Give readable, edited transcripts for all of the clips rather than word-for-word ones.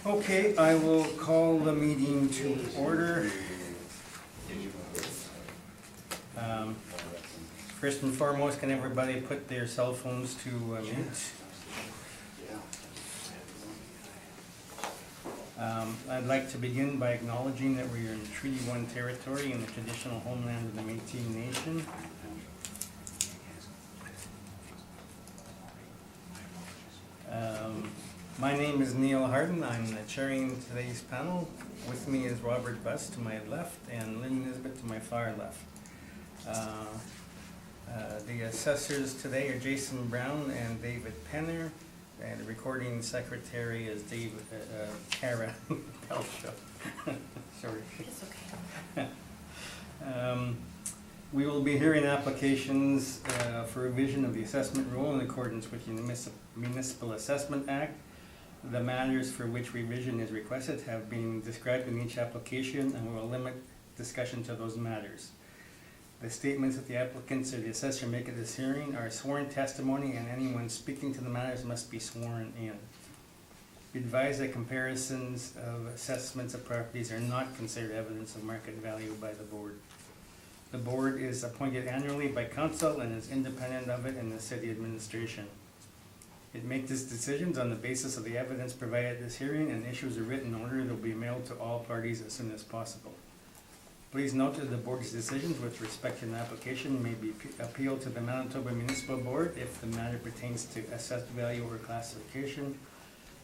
Okay, I will call the meeting to order. First and foremost, can everybody put their cell phones to mute? I'd like to begin by acknowledging that we are in Treaty 1 territory in the traditional homeland of the Métis Nation. My name is Neil Harden. I'm chairing today's panel. With me is Robert Buss to my left and Lynn Nisbet to my far left. The assessors today are Jason Brown and David Penner, and the recording secretary is Kara Belshaw. Sorry. It's okay. We will be hearing applications for revision of the assessment rule in accordance with the Municipal Assessment Act. The matters for which revision is requested have been described in each application, and we will limit discussion to those matters. The statements that the applicants or the assessor make at this hearing are sworn testimony, and anyone speaking to the matters must be sworn in. We advise that comparisons of assessments of properties are not considered evidence of market value by the board. The board is appointed annually by council and is independent of it in the city administration. It makes its decisions on the basis of the evidence provided at this hearing and issues a written order that will be mailed to all parties as soon as possible. Please note that the board's decisions with respect to an application may be appealed to the Manitoba Municipal Board if the matter pertains to assessed value or classification,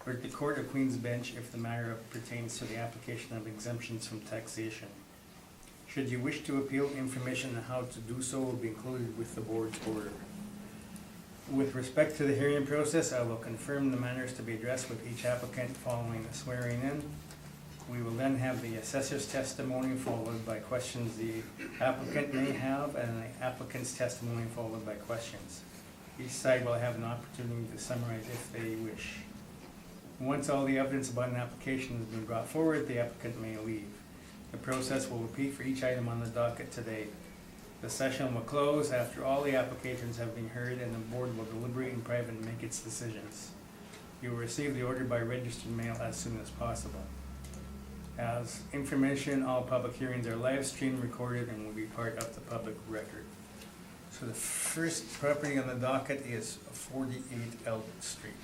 or to the Court of Queen's Bench if the matter pertains to the application of exemptions from taxation. Should you wish to appeal, information on how to do so will be included with the board's order. With respect to the hearing process, I will confirm the matters to be addressed with each applicant following the swearing in. We will then have the assessor's testimony followed by questions the applicant may have, and the applicant's testimony followed by questions. Each side will have an opportunity to summarize if they wish. Once all the evidence about an application has been brought forward, the applicant may leave. The process will repeat for each item on the docket today. The session will close after all the applications have been heard, and the board will deliberate in private and make its decisions. You will receive the order by registered mail as soon as possible. As information, all public hearings are live streamed, recorded, and will be part of the public record. So the first property on the docket is 48 Elgin Street.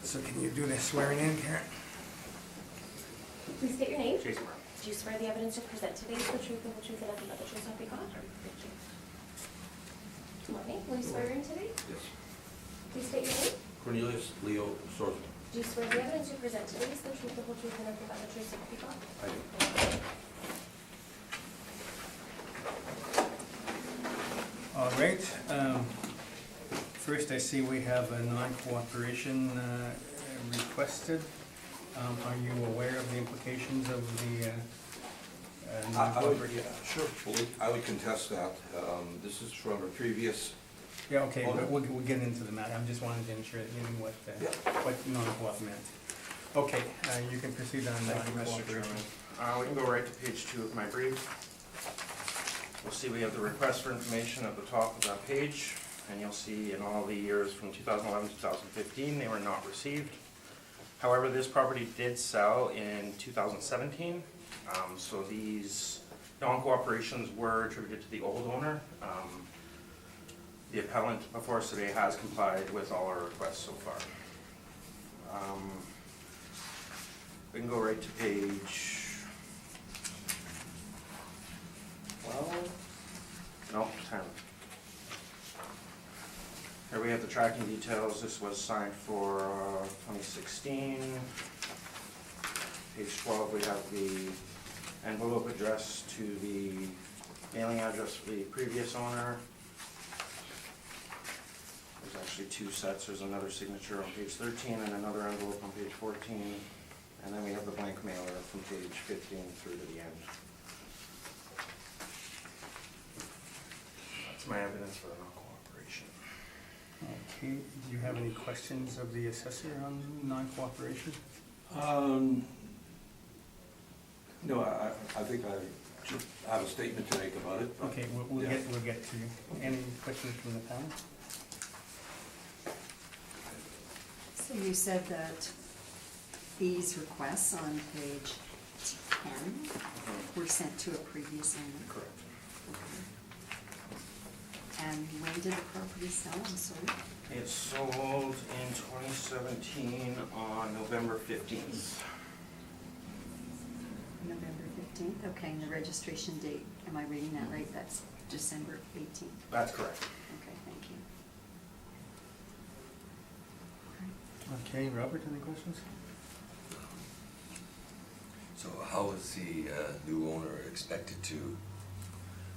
So can you do the swearing in, Karen? Please state your name. Jason Brown. Do you swear the evidence you present today is the truth, the whole truth, and nothing but the truth, so help you God? Morning. Will you swear in today? Yes. Please state your name. Cornelius Leo Sorsman. Do you swear the evidence you present today is the truth, the whole truth, and nothing but the truth, so help you God? I do. All right. First, I see we have a non-cooperation requested. Are you aware of the implications of the non-cooperation? Sure, I would contest that. This is from a previous. Yeah, okay, but we'll get into the matter. I'm just wanting to ensure that you knew what non-coop meant. Okay, you can proceed on Thank you, Mr. non-cooperation. Chairman. We can go right to page 2 of my brief. We'll see we have the request for information at the top of that page, and you'll see in all the years from 2011 to 2015 they were not received. However, this property did sell in 2017, so these non-cooperations were attributed to the old owner. The appellant before us today has complied with all our requests so far. We can go right to page 12. No, 10. Here we have the tracking details. This was signed for 2016. Page 12, we have the envelope address to the mailing address for the previous owner. There's actually 2 sets. There's another signature on page 13 and another envelope on page 14. And then we have the blank mailer from page 15 through to the end. That's my evidence for the non-cooperation. Okay, do you have any questions of the assessor on non-cooperation? No, I think I should have a statement to make about it. Okay, we'll get to you. Any questions from the panel? So you said that these requests on page 10 were sent to a previous owner? Correct. And when did the property sell, I'm sorry? It sold in 2017 on November 15th. November 15th, okay, and the registration date, am I reading that right? That's December 18th? That's correct. Okay, thank you. Okay, Robert, any questions? So how is the new owner expected to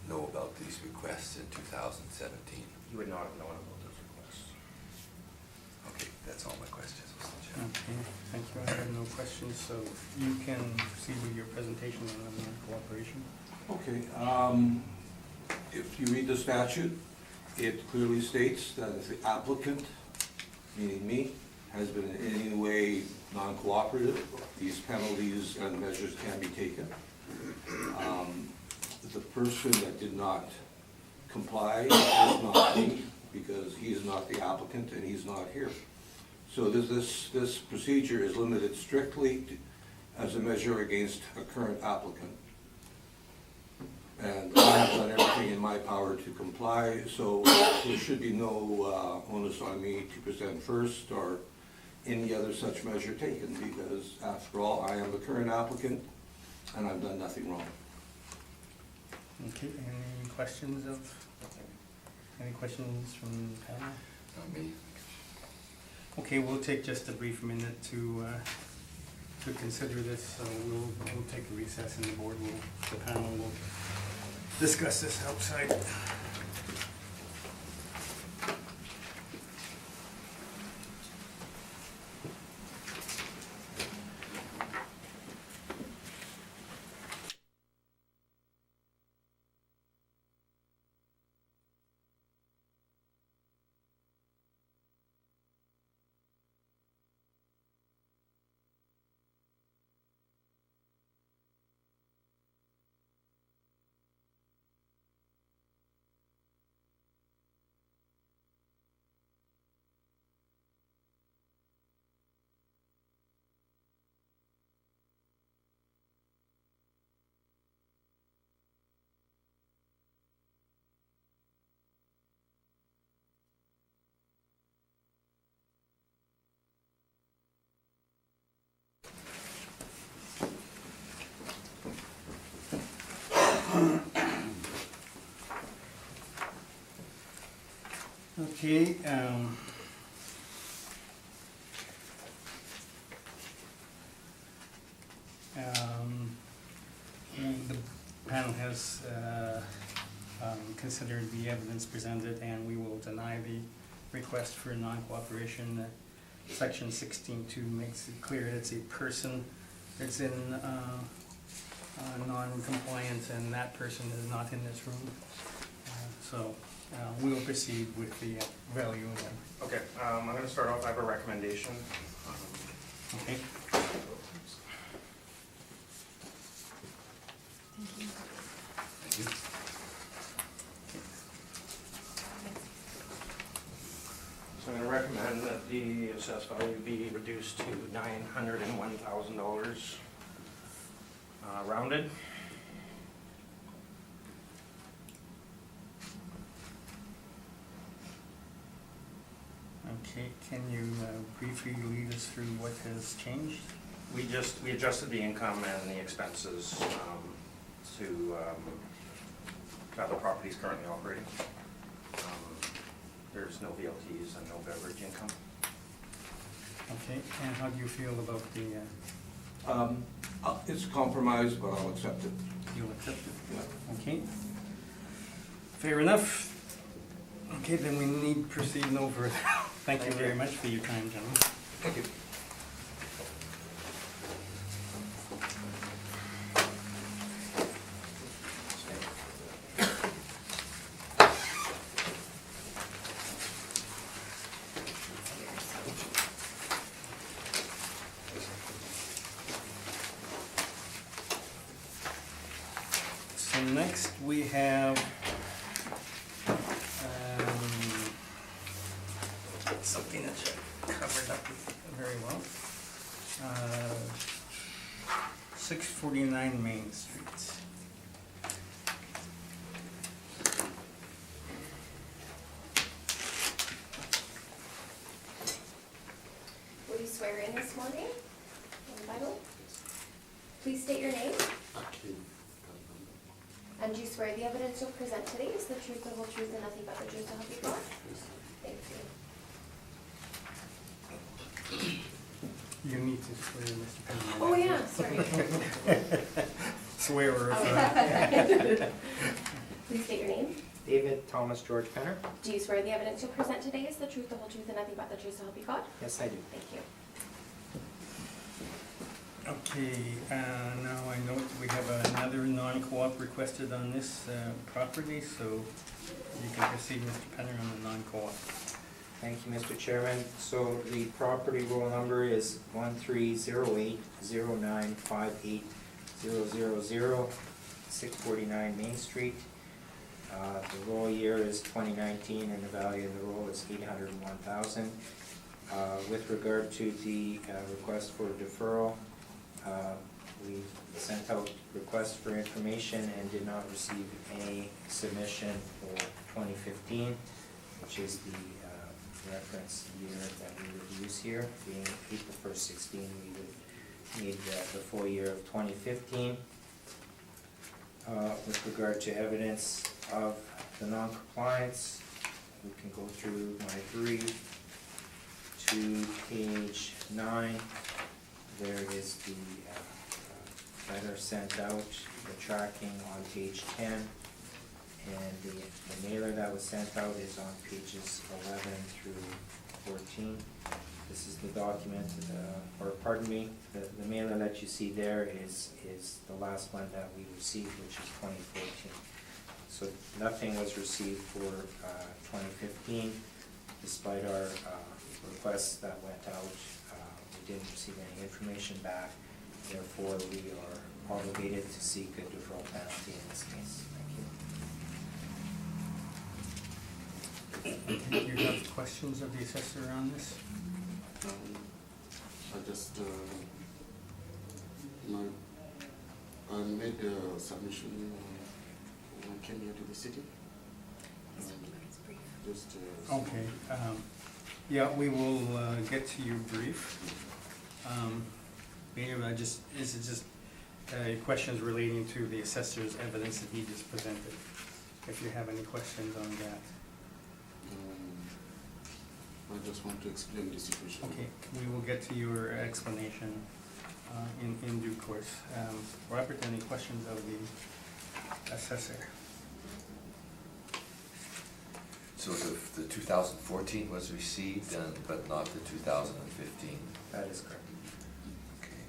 know about these requests in 2017? You would not have known about those requests. Okay, that's all my questions, Mr. Chair. Okay, thank you. I have no questions, so you can proceed with your presentation on cooperation. Okay, if you read the statute, it clearly states that if the applicant, meaning me, has been in any way non-cooperative, these penalties and measures can be taken. The person that did not comply is not me, because he is not the applicant and he's not here. So this procedure is limited strictly as a measure against a current applicant. And I have done everything in my power to comply, so there should be no onus on me to present first or any other such measure taken, because after all, I am the current applicant and I've done nothing wrong. Okay, any questions any questions from the panel? Not me. Okay, we'll take just a brief minute to consider this, so we'll take a recess and the panel will discuss this outside. Okay, the panel has considered the evidence presented, and we will deny the request for non-cooperation. Section 16.2 makes it clear that it's a person that's in non-compliance, and that person is not in this room. So we will proceed with the value again. Okay, I'm going to start off. I have a recommendation. Okay. Thank you. Thank you. So I'm going to recommend that the assessed value be reduced to $901,000, rounded. Okay, can you briefly lead us through what has changed? We adjusted the income and the expenses to how the property is currently operating. There's no VLTs and no beverage income. Okay, and how do you feel about the, It's a compromise, but I'll accept it. you'll accept it? Yeah. Okay. Fair enough. Okay, then we need to proceed no further. Thank you very much for your time, gentlemen. Thank you. So next we have something that's covered up with 649 Main Street. Will you swear in this morning? In the Bible? Please state your name. And do you swear the evidence you'll present today is the truth, the whole truth, and nothing but the truth to help you God? Thank you. You need to swear, Mr. Penny. Oh, yeah, sorry. Swear or Oh. Please state your name. David Thomas George Penner. Do you swear the evidence you'll present today is the truth, the whole truth, and nothing but the truth to help you God? Yes, I do. Thank you. Okay, now I note we have another non-co-op requested on this property, so you can proceed, Mr. Penner, on the non-co-op. Thank you, Mr. Chairman. So the property roll number is 1308095800, 649 Main Street. The roll year is 2019 and the value of the roll is $801,000. With regard to the request for deferral, we sent out requests for information and did not receive any submission for 2015, which is the reference year that we would use here, being April 1st, 16. We would need the full year of 2015. With regard to evidence of the non-compliance, we can go through my brief to page 9. There is the letter sent out, the tracking on page 10, and the mailer that was sent out is on pages 11 through 14. This is the document, or pardon me, the mailer that you see there is the last one that we received, which is 2014. So nothing was received for 2015, despite our requests that went out. We didn't receive any information back, therefore we are obligated to seek a deferral penalty in this case. Thank you. Do you have questions of the assessor on this? I just I made a submission when I came here to the city. Just Okay, yeah, we will get to your brief. Mayor, is it just questions relating to the assessor's evidence that he just presented? If you have any questions on that. I just want to explain the situation. Okay, we will get to your explanation in due course. Robert, any questions of the assessor? So the 2014 was received, but not the 2015? That is correct. Okay.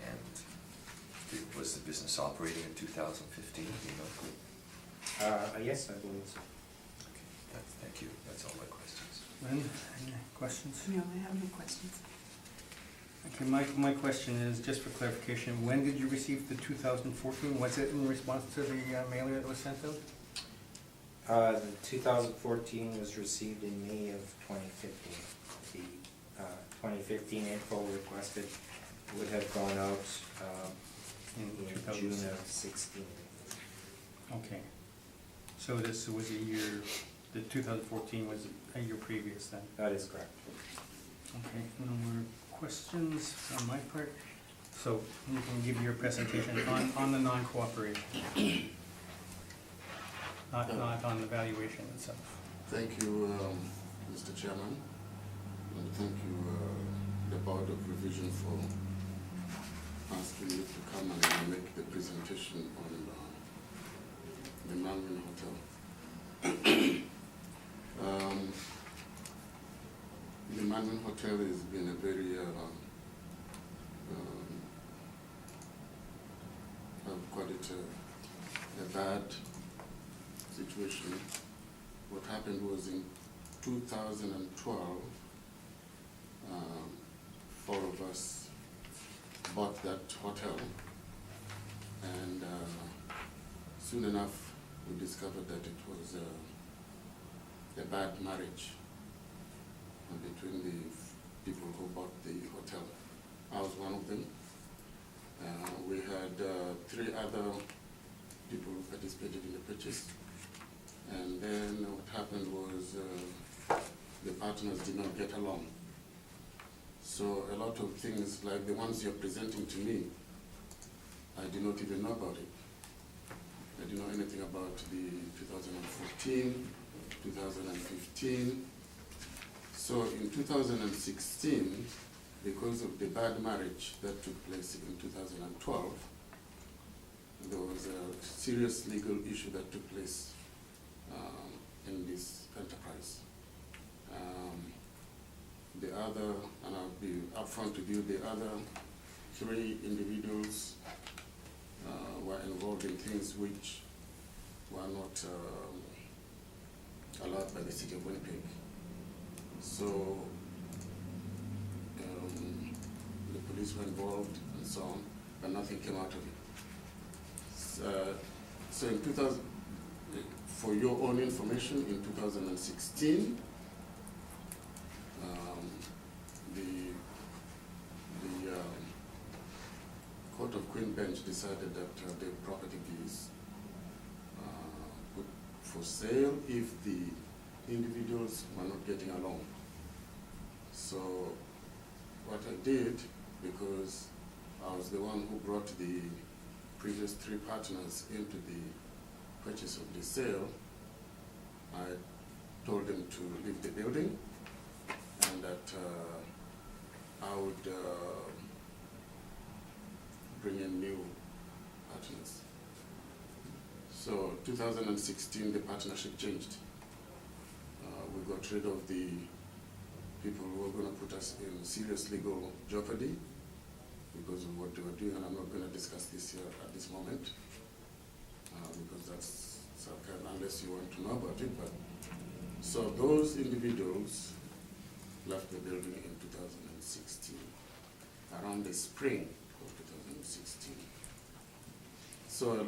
And was the business operating in 2015, do you know? Yes, I believe so. Okay, thank you, that's all my questions. Lynn, any questions? No, I have no questions. Okay, my question is, just for clarification, when did you receive the 2014? Was it in response to the mailer that was sent out? The 2014 was received in May of 2015. The 2015 info requested would have gone out in June of 16. Okay. So this was a year, the 2014 was a year previous then? That is correct. Okay, no more questions on my part. So you can give your presentation on the non-cooperation. Not on the valuation itself. Thank you, Mr. Chairman, and thank you, the Board of Revision, for asking me to come and make the presentation on the Mandarin Hotel. The Mandarin Hotel has been a very, I've called it a bad situation. What happened was in 2012, 4 of us bought that hotel, and soon enough we discovered that it was a bad marriage between the people 3 other people who participated in the purchase. And then what happened was the partners did not get along. So a lot of things like the ones you're presenting to me, I did not even know about it. I didn't know anything about the 2014, 2015. So in 2016, because of the bad marriage that took place in 2012, there was a serious legal issue that took place in this enterprise. The other, and I'll be upfront with you, the other 3 individuals were involved in things which were not allowed by the city of Winnipeg. So the police were involved and so on, but nothing came out of it. So in 2000, for your own information, in 2016, the Court of Queen Bench decided that the property is put for sale if the individuals were not getting along. So what I did, because I was the one who brought the previous 3 partners into the purchase of the sale, I told them to leave the building and that I would bring in new partners. So 2016, the partnership changed. We got rid of the people who were going to put us in serious legal jeopardy because of what they were doing, and I'm not going to discuss this here at this moment because that's sarcasm, unless you want to know about it. But so those individuals left the building in 2016, around the spring of 2016. So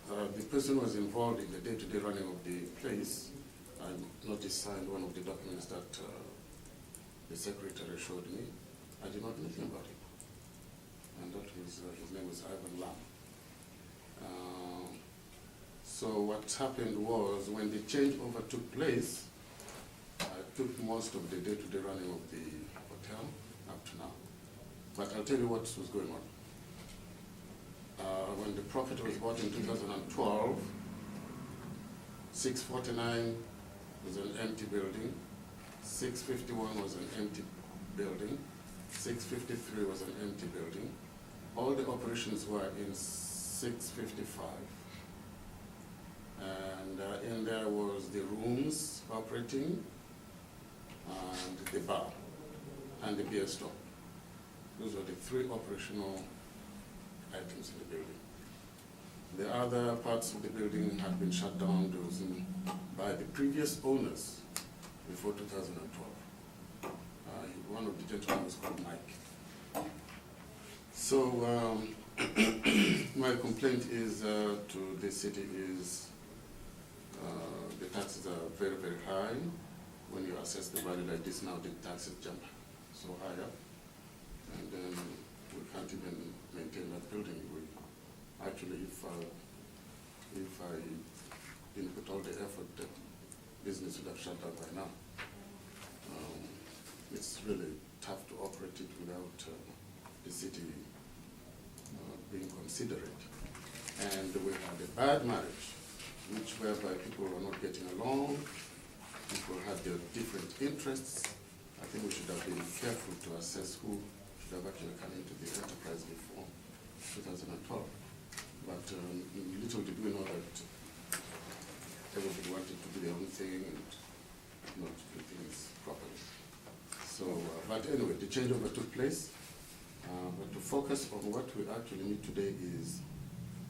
the person who was involved in the day-to-day running of the place, I noticed signed one of the documents that the secretary showed me. I did not know anything about it. And that was, his name was Ivan Lam. So what happened was, when the changeover took place, I took most of the day-to-day running of the hotel up to now. But I'll tell you what was going on. When the property was bought in 2012, 649 was an empty building, 651 was an empty building, 653 was an empty building. All the operations were in 655. And in there was the rooms operating, and the bar, and the beer store. Those were the 3 operational items in the building. The other parts of the building had been shut down by the previous owners before 2012. One of the gentlemen was called Mike. So my complaint is to the city is the taxes are very, very high. When you assess the value like this now, the taxes jump so high up, and then we can't even maintain that building. Actually, if I didn't put all the effort, the business would have shut down by now. It's really tough to operate it without the city being considerate. And we had a bad marriage, which whereby people were not getting along, people had their different interests. I think we should have been careful to assess who should have actually come into the enterprise before 2012. But little did we know that everybody wanted to do their own thing and not do things properly. So, but anyway, the changeover took place. But to focus on what we actually need today is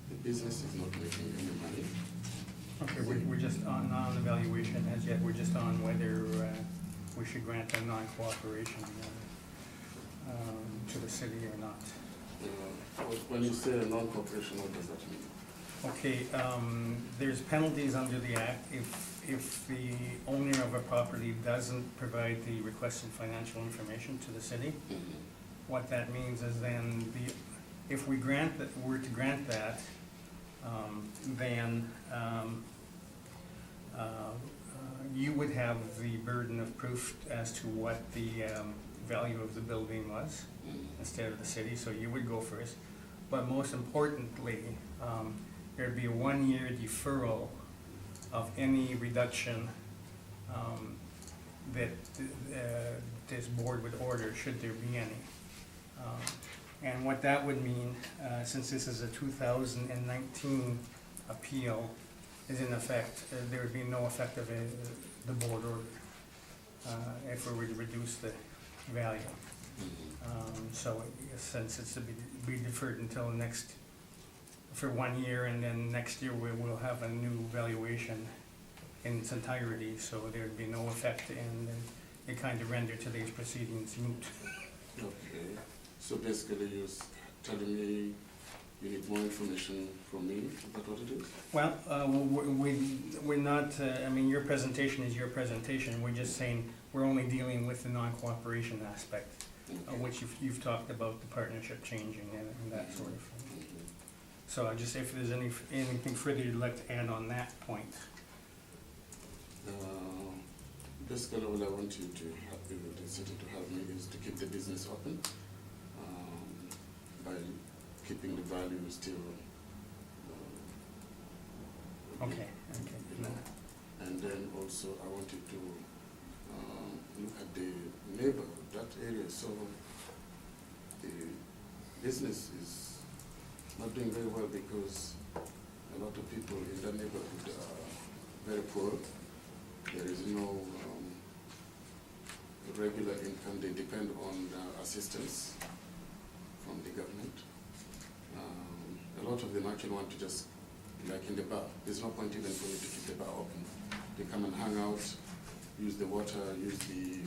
the business is not making any money. Okay, we're just not on evaluation as yet, we're just on whether we should grant a non-cooperation to the city or not. When you say a non-cooperation, what does that mean? Okay, there's penalties under the Act if the owner of a property doesn't provide the requested financial information to the city. Mm-hmm. What that means is then if we were to grant that, then you would have the burden of proof as to what the value of the building was instead of the city, so you would go first. But most importantly, there'd be a 1-year deferral of any reduction that this board would order, should there be any. And what that would mean, since this is a 2019 appeal, is in effect, there would be no effect of the board order if we were to reduce the value. So since it's to be deferred until next, for 1 year, and then next year we will have a new valuation in its entirety, so there'd be no effect, and then it kind of render today's proceedings moot. Okay, so basically you're telling me you need more information from me, is that what it is? Well, we're not, I mean, your presentation is your presentation, we're just saying, we're only dealing with the non-cooperation aspect, Okay. which you've talked about the partnership changing and that sort of thing. Mhm. So I just, if there's anything further you'd like to add on that point. Basically, all I want you to help me with the city to help me is to keep the business open by keeping the value still, Okay, you know. And then also I want you to look at the neighborhood, that area, so the business is not doing very well because a lot of people in that neighborhood are very poor. There is no regular income, they depend on assistance from the government. A lot of them actually want to just, like in the bar, there's no point even for me to keep the bar open. They come and hang out, use the water, use the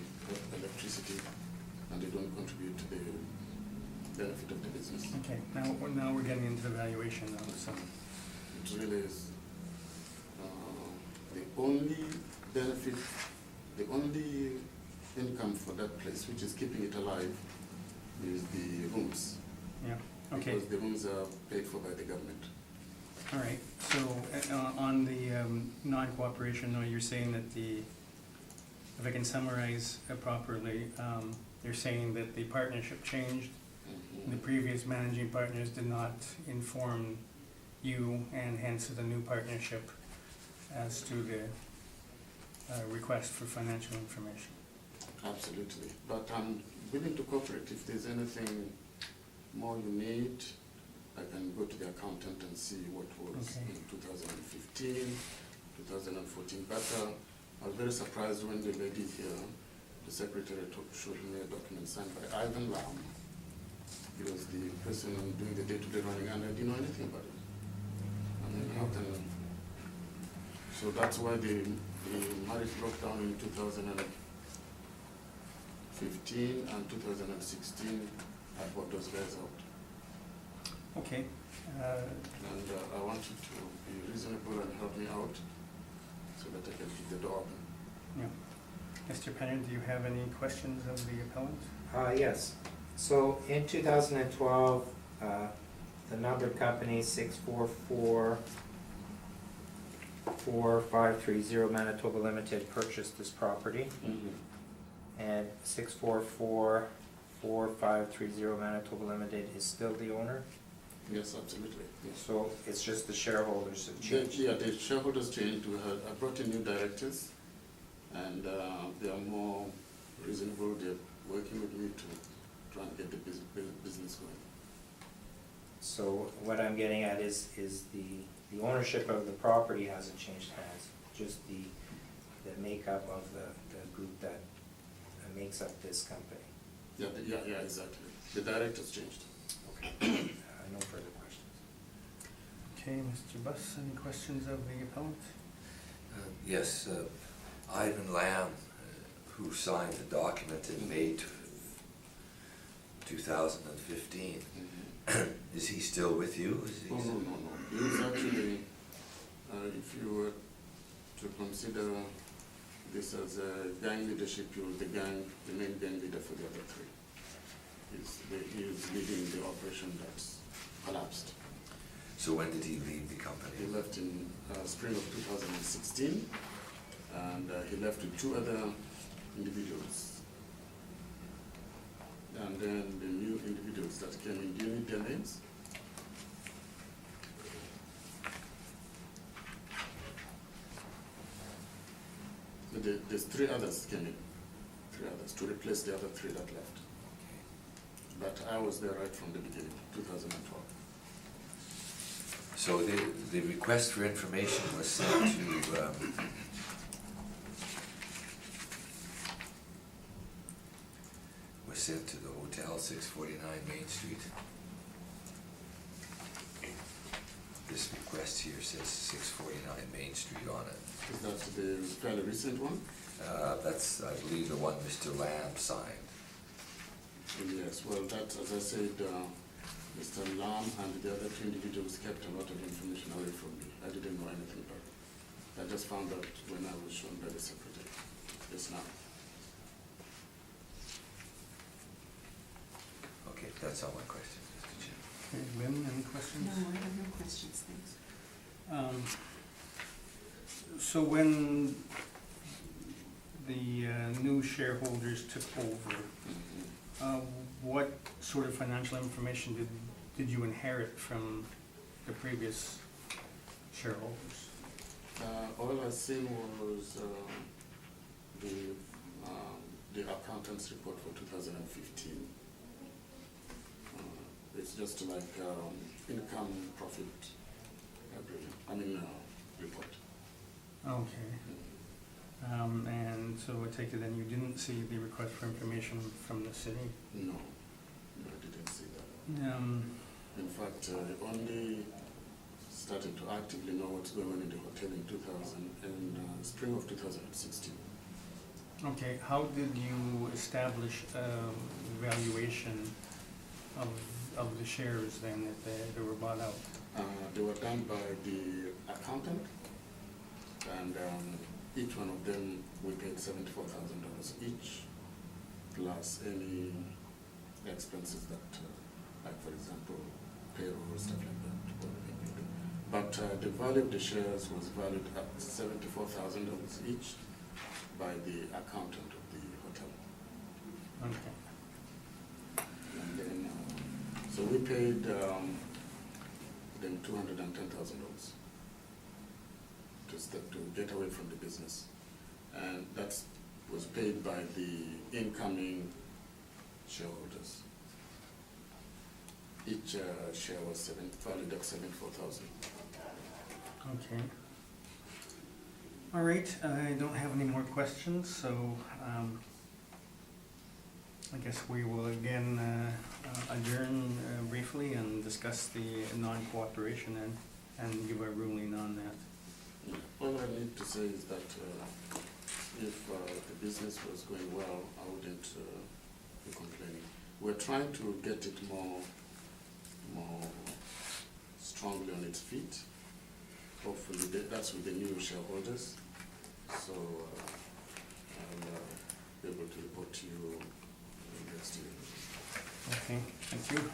electricity, and they don't contribute to the benefit of the business. Okay, now we're getting into the valuation now, so. It really is. The only benefit, the only income for that place, which is keeping it alive, is the rooms. Yeah, okay. Because the rooms are paid for by the government. All right, so on the non-cooperation, now you're saying that if I can summarize properly, you're saying that the partnership changed, the previous managing partners did not inform you, and hence the new partnership as to the request for financial information. Absolutely, but I'm willing to cooperate. If there's anything more you need, I can go to the accountant and see what was Okay. in 2015, 2014. But I was very surprised when the lady here, the secretary, showed me a document signed by Ivan Lam. He was the person doing the day-to-day running, and I didn't know anything about it. I mean, how can... So that's why the marriage broke down in 2015 and 2016. I bought those guys out. Okay. And I want you to be reasonable and help me out so that I can keep the door open. Yeah. Mr. Pennard, do you have any questions of the appellant? Yes. So in 2012, the numbered company 6444530 Manitoba Limited purchased this property, and 6444530 Manitoba Limited is still the owner. Yes, absolutely. Yes. So it's just the shareholders have The, changed. yeah, the shareholders changed. I brought in new directors, and they are more reasonable. They're working with me to try and get the business going. So what I'm getting at is the ownership of the property hasn't changed hands, just the makeup of the group that makes up this company. Yeah, exactly. The directors changed. Okay. No further questions. Okay, Mr. Buss, any questions of the appellant? Yes, Ivan Lam, who signed the document in May 2015, is he still with you? No. He's actually, if you were to consider this as a gang leadership, he was the main gang leader for the other three. He is leading the operation that's collapsed. So when did he leave the He company? left in spring of 2016, and he left with 2 other individuals. And then the new individuals that came in, do you need their names? There's 3 others came in, 3 others, to replace the other 3 that left. But I was there right from the beginning, 2012. So the request for information was sent to, the Hotel 649 Main Street. This request here says 649 Main Street on it. Is that the fairly recent one? That's, I believe, the one Mr. Lamb signed. Yes, well, that, as I said, Mr. Lam and the other 2 individuals kept a lot of information away from me. I didn't know anything about it. I just found out when I was shown by the secretary just now. Okay, that's all my questions, Mr. Chair. Okay, Lynn, any questions? No, I have no questions, thanks. So when the new shareholders took over, what sort of financial information did you inherit from the previous shareholders? All I seen was the accountant's report for 2015. It's just like income, profit, report. Okay. And so I take it then you didn't see the request for information from the city? No, I didn't see that. In fact, I only started to actively know what's going on in the hotel in spring of 2016. Okay, how did you establish valuation of the shares then if they were bought out? They were done by the accountant, and each one of them we paid $74,000 each, plus any expenses that, like for example, payroll, stuff like that. But the value of the shares was valued at $74,000 each by the accountant of the hotel. Okay. And then, so we paid them $210,000 to get away from the business, and that was paid by the incoming shareholders. Each share was valued at $74,000. Okay. All right, I don't have any more questions, so I guess we will again adjourn briefly and discuss the non-cooperation and give a ruling on that. All I need to say is that if the business was going well, I wouldn't be complaining. We're trying to get it more strongly on its feet. Hopefully that's with the new shareholders. So I'll be able to report to you next year. Okay, thank you.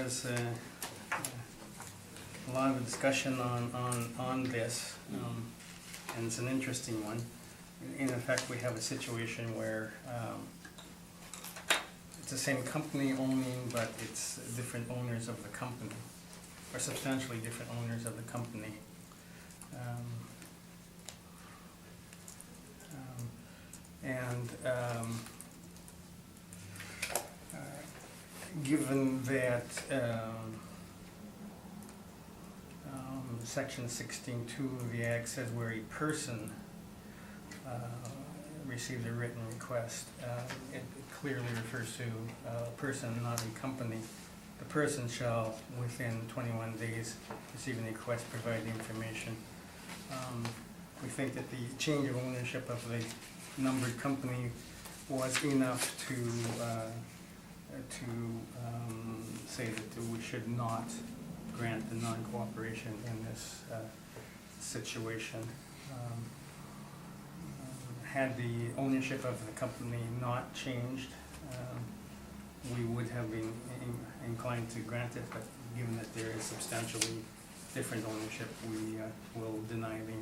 was a lot of discussion on this, and it's an interesting one. In effect, we have a situation where it's the same company owning, but it's different owners of the company, or substantially different owners of the company. Given that section 16.2 of the Act says where a person receives a written request, it clearly refers to a person, not a company. The person shall, within 21 days, receive a request, provide information. We think that the change of ownership of the numbered company was enough to say that we should not grant the non-cooperation in this situation. Had the ownership of the company not changed, we would have been inclined to grant it, but given that there is substantially different ownership, we will deny the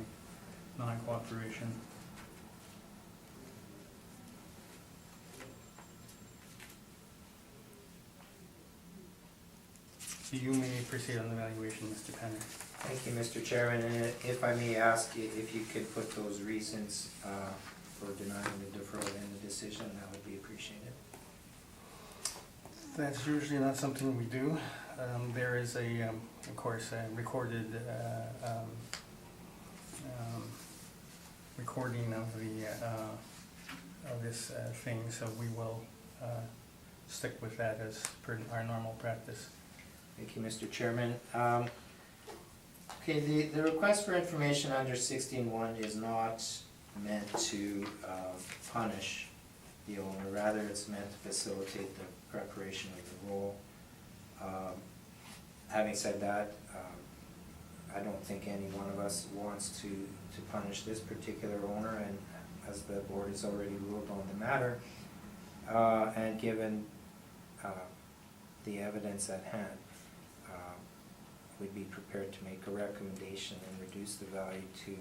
non-cooperation. You may proceed on the valuation, Mr. Penner. Thank you, Mr. Chairman, and if I may ask if you could put those reasons for denying the deferral in the decision, that would be appreciated. That's usually not something we do. There is of course, a recorded recording of this thing, so we will stick with that as per our normal practice. Thank you, Mr. Chairman. Okay, the request for information under 16.1 is not meant to punish the owner, rather it's meant to facilitate the preparation of the roll. Having said that, I don't think any one of us wants to punish this particular owner, and as the board has already ruled on the matter, and given the evidence at hand, we'd be prepared to make a recommendation and reduce the value to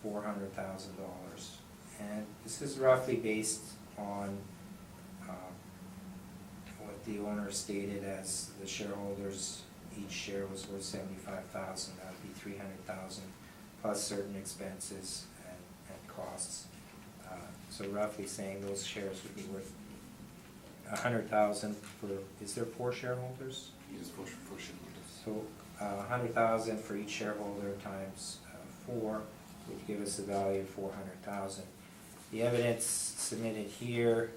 $400,000. And this is roughly based on what the owner stated as the shareholders, each share was worth $75,000, that would be $300,000 plus certain expenses and costs. So roughly saying those shares would be worth $100,000 for, is there 4 shareholders? Yes, for shareholders. So $100,000 for each shareholder times 4 would give us a value of $400,000. The evidence submitted here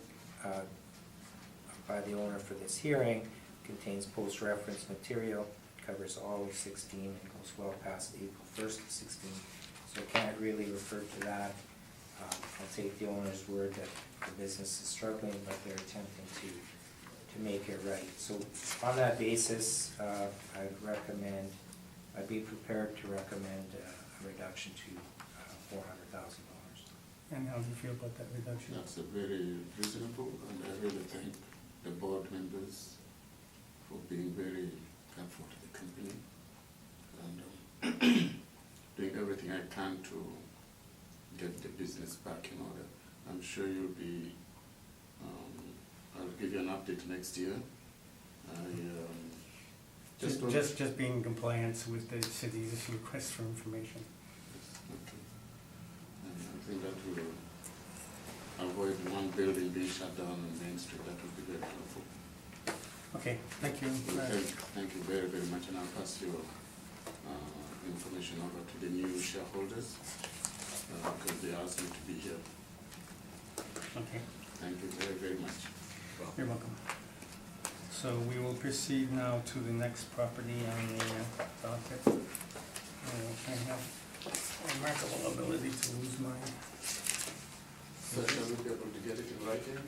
by the owner for this hearing contains post-reference material, covers all of 16 and goes well past April 1st of 16. So I can't really refer to that. I'll take the owner's word that the business is struggling, but they're attempting to make it right. So on that basis, I'd be prepared to recommend a reduction to $400,000. And how do you feel about that reduction? That's a very reasonable, and I really thank the board members for being very helpful to the company and doing everything I can to get the business back in order. I'm sure you'll be, I'll give you an update next year. Just being in compliance with the city's request for information. Okay. And I think that will avoid one building being shut down on Main Street. That would be very helpful. Okay, thank you. Thank you very, very much, and I'll pass your information over to the new shareholders because they asked me to be here. Okay, Thank you very, very much. you're welcome. So we will proceed now to the next property on the docket. I have a remarkable ability to lose mine. So shall we be able to get it in writing?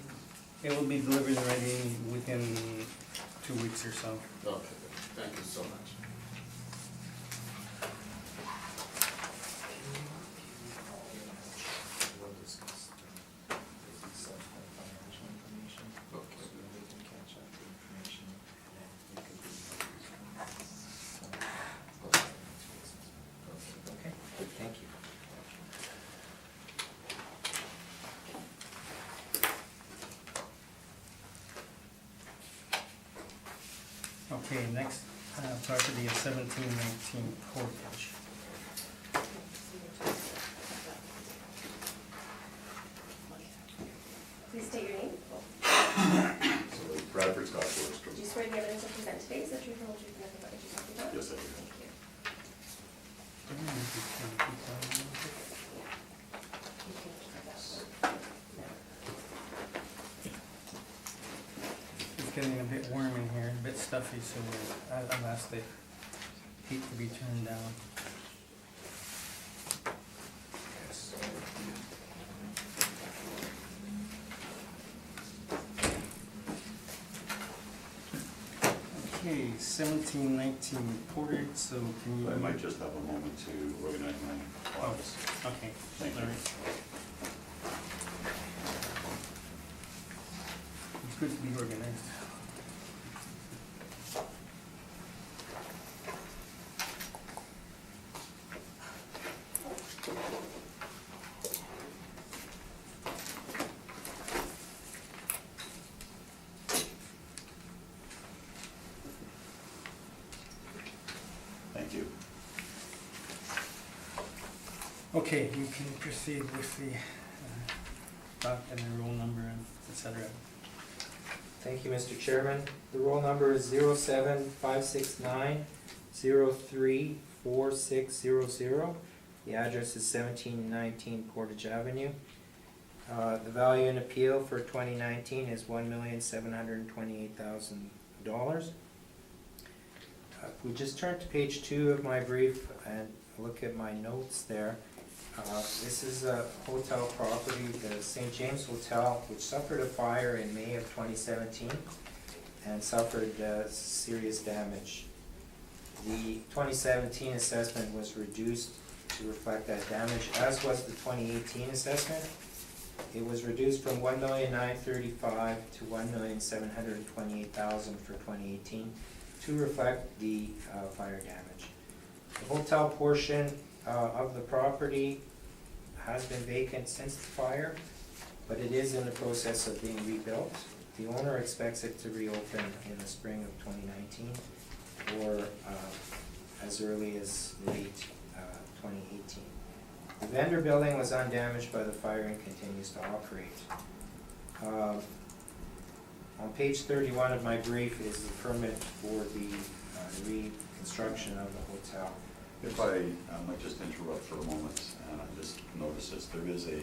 It will be delivered and ready within 2 weeks or so. Okay, thank you so much. We'll discuss the business and financial information, so that we can catch up the information, and then if Okay, next property is 1719 Portage. Please state your name. So Bradford Scott Boardroom. Do you swear the evidence you present today is the truth and whole truth, nothing but the truth, nothing but? Yes, I do. Thank you. It's getting a bit warm in here, a bit stuffy, so I've asked the heat to be turned down. Okay, 1719 Portage, so can you? I might just have a moment to organize my Oh, office. okay. Thank you. All right. It's good to be organized. Thank you. Okay, you can proceed with the doc and the roll number and et cetera. Thank you, Mr. Chairman. The roll number is 07569-034600. The address is 1719 Portage Avenue. The value in appeal for 2019 is $1,728,000. If we just turn to page 2 of my brief and look at my notes there, this is a hotel property, the St. James Hotel, which suffered a fire in May of 2017 and suffered serious damage. The 2017 assessment was reduced to reflect that damage, as was the 2018 assessment. It was reduced from $1,935,000 to $1,728,000 for 2018 to reflect the fire damage. The hotel portion of the property has been vacant since the fire, but it is in the process of being rebuilt. The owner expects it to reopen in the spring of 2019 or as early as late 2018. The vendor building was undamaged by the fire and continues to operate. On page 31 of my brief is the permit for the reconstruction of the hotel. If I might just interrupt for a moment, and I just noticed this, there is a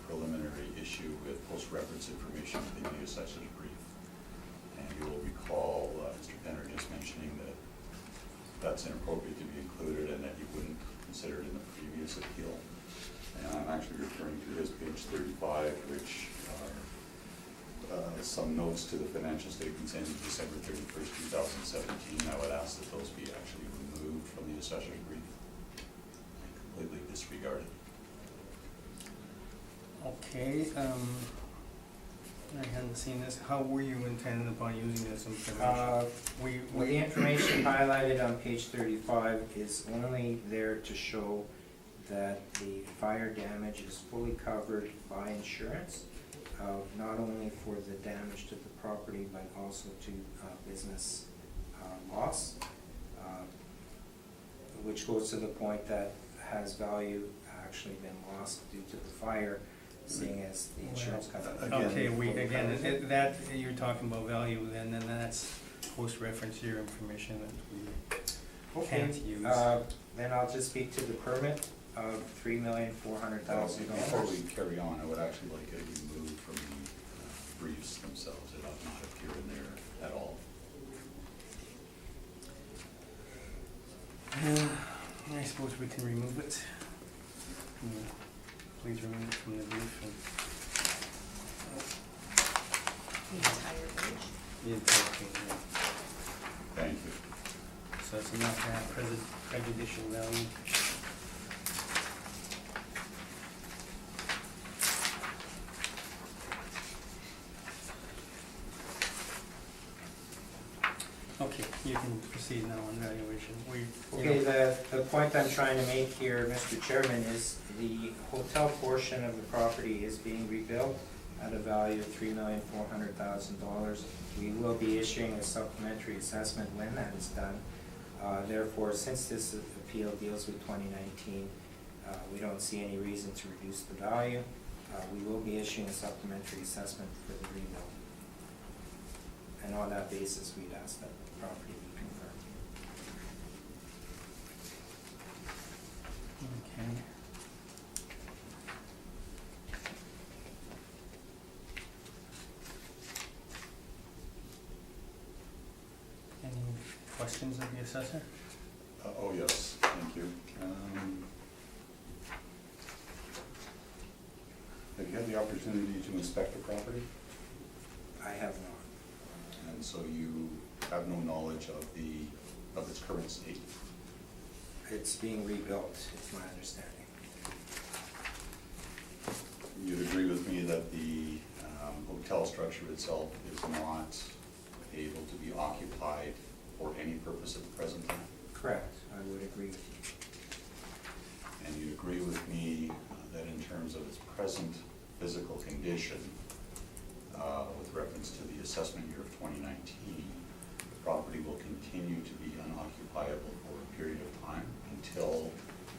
preliminary issue with post-reference information in the assessor's brief. And you will recall Mr. Penner just mentioning that that's inappropriate to be included and that you wouldn't consider it in the previous appeal. And I'm actually referring to his page 35, which are some notes to the financial statements ending December 31st, 2017. I would ask that those be actually removed from the assessor's brief and completely disregarded. Okay, I hadn't seen this. How were you intending upon using this information? Well, the information highlighted on page 35 is only there to show that the fire damage is fully covered by insurance, not only for the damage to the property, but also to business loss, which goes to the point that has value actually been lost due to the fire, seeing as the insurance company. Okay, that, you're talking about value then, and that's post-reference year information that we can't use. Then I'll just speak to the permit of $3,400,000. Before we carry on, I would actually like it removed from the briefs themselves. It ought not appear in there at all. I suppose we can remove it. Please remove it from the brief. The entire page. The entire thing, yeah. Thank you. So it's not to have prejudicial value. Okay, you can proceed now on valuation. Okay, the point I'm trying to make here, Mr. Chairman, is the hotel portion of the property is being rebuilt. at a value of $3,400,000. We will be issuing a supplementary assessment when that is done. Therefore, since this appeal deals with 2019, we don't see any reason to reduce the value. We will be issuing a supplementary assessment for the rebuild. And on that basis, we'd ask that the property be confirmed. Okay. Any questions of the assessor? Oh, yes, thank you. Have you had the opportunity to inspect the property? I have not. And so you have no knowledge of its current state? It's being rebuilt, is my understanding. You'd agree with me that the hotel structure itself is not able to be occupied for any purpose at the present time? Correct, I would agree with you. And you agree with me that in terms of its present physical condition, with reference to the assessment year of 2019, the property will continue to be unoccupiable for a period of time until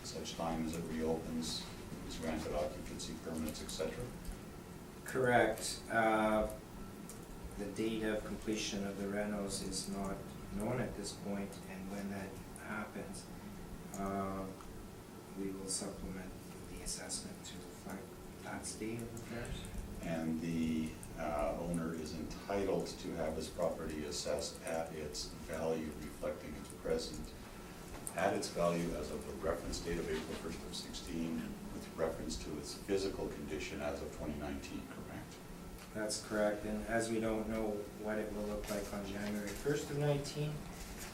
such time as it reopens, is granted occupancy permits, etc.? Correct. The date of completion of the renos is not known at this point, and when that happens, we will supplement the assessment to reflect that state of affairs. And the owner is entitled to have his property assessed at its value reflecting its present, at its value as of the reference date of April 1st of 16, with reference to its physical condition as of 2019, correct? That's correct, and as we don't know what it will look like on January 1st of 19,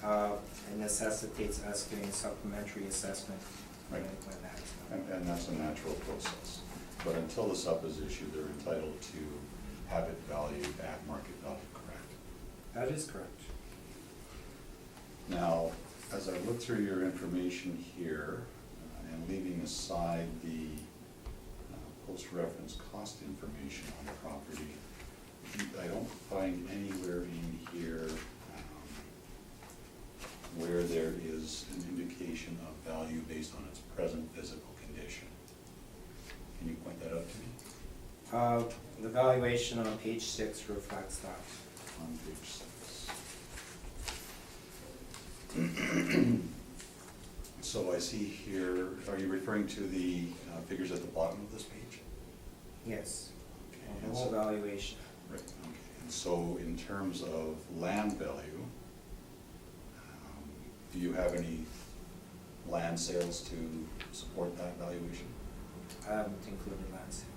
it necessitates us doing a supplementary assessment when that is done. And that's a natural process. But until the sup is issued, they're entitled to have it valued at market value, correct? That is correct. Now, as I look through your information here, and leaving aside the post-reference cost information on the property, I don't find anywhere in here where there is an indication of value based on its present physical condition. Can you point that out to me? The valuation on page 6 reflects that. On page 6. So I see here, are you referring to the figures at the bottom of this page? Yes, Okay, the and whole so- valuation. Right, okay. And so in terms of land value, do you have any land sales to support that valuation? I haven't included land sales.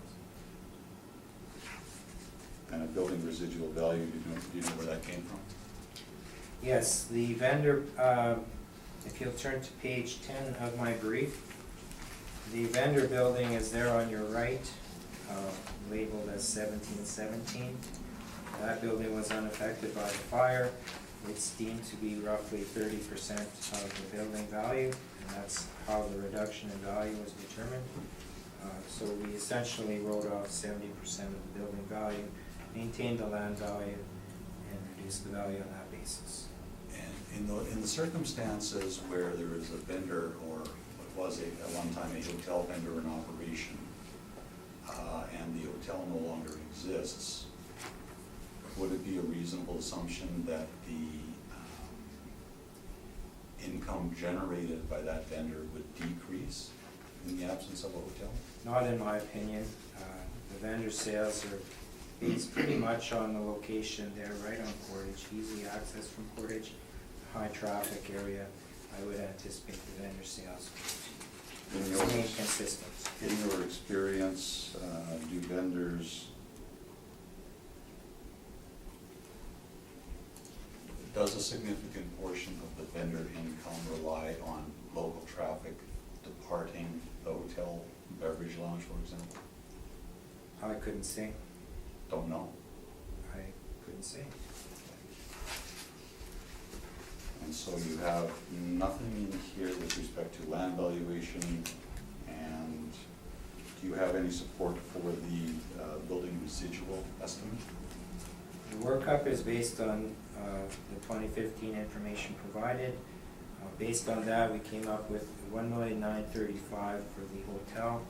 And a building residual value, do you know where that came from? Yes, the vendor, if you'll turn to page 10 of my brief, the vendor building is there on your right, labeled as 1717. That building was unaffected by the fire. It's deemed to be roughly 30% of the building value, and that's how the reduction in value was determined. So we essentially wrote off 70% of the building value, maintained the land value, and reduced the value on that basis. And in the circumstances where there is a vendor, or what was at one time a hotel vendor in operation, and the hotel no longer exists, would it be a reasonable assumption that the income generated by that vendor would decrease in the absence of a hotel? Not in my opinion. The vendor sales are based pretty much on the location there, right on Portage, easy access from Portage, high traffic area. I would anticipate the vendor sales In to your- remain consistent. In your experience, do vendors, does a significant portion of the vendor income rely on local traffic departing the hotel beverage lounge, for example? I couldn't say. Don't know. I couldn't say. And so you have nothing in here with respect to land valuation and do you have any support for the building residual estimate? The workup is based on the 2015 information provided. Based on that, we came up with $1,935,000 for the hotel,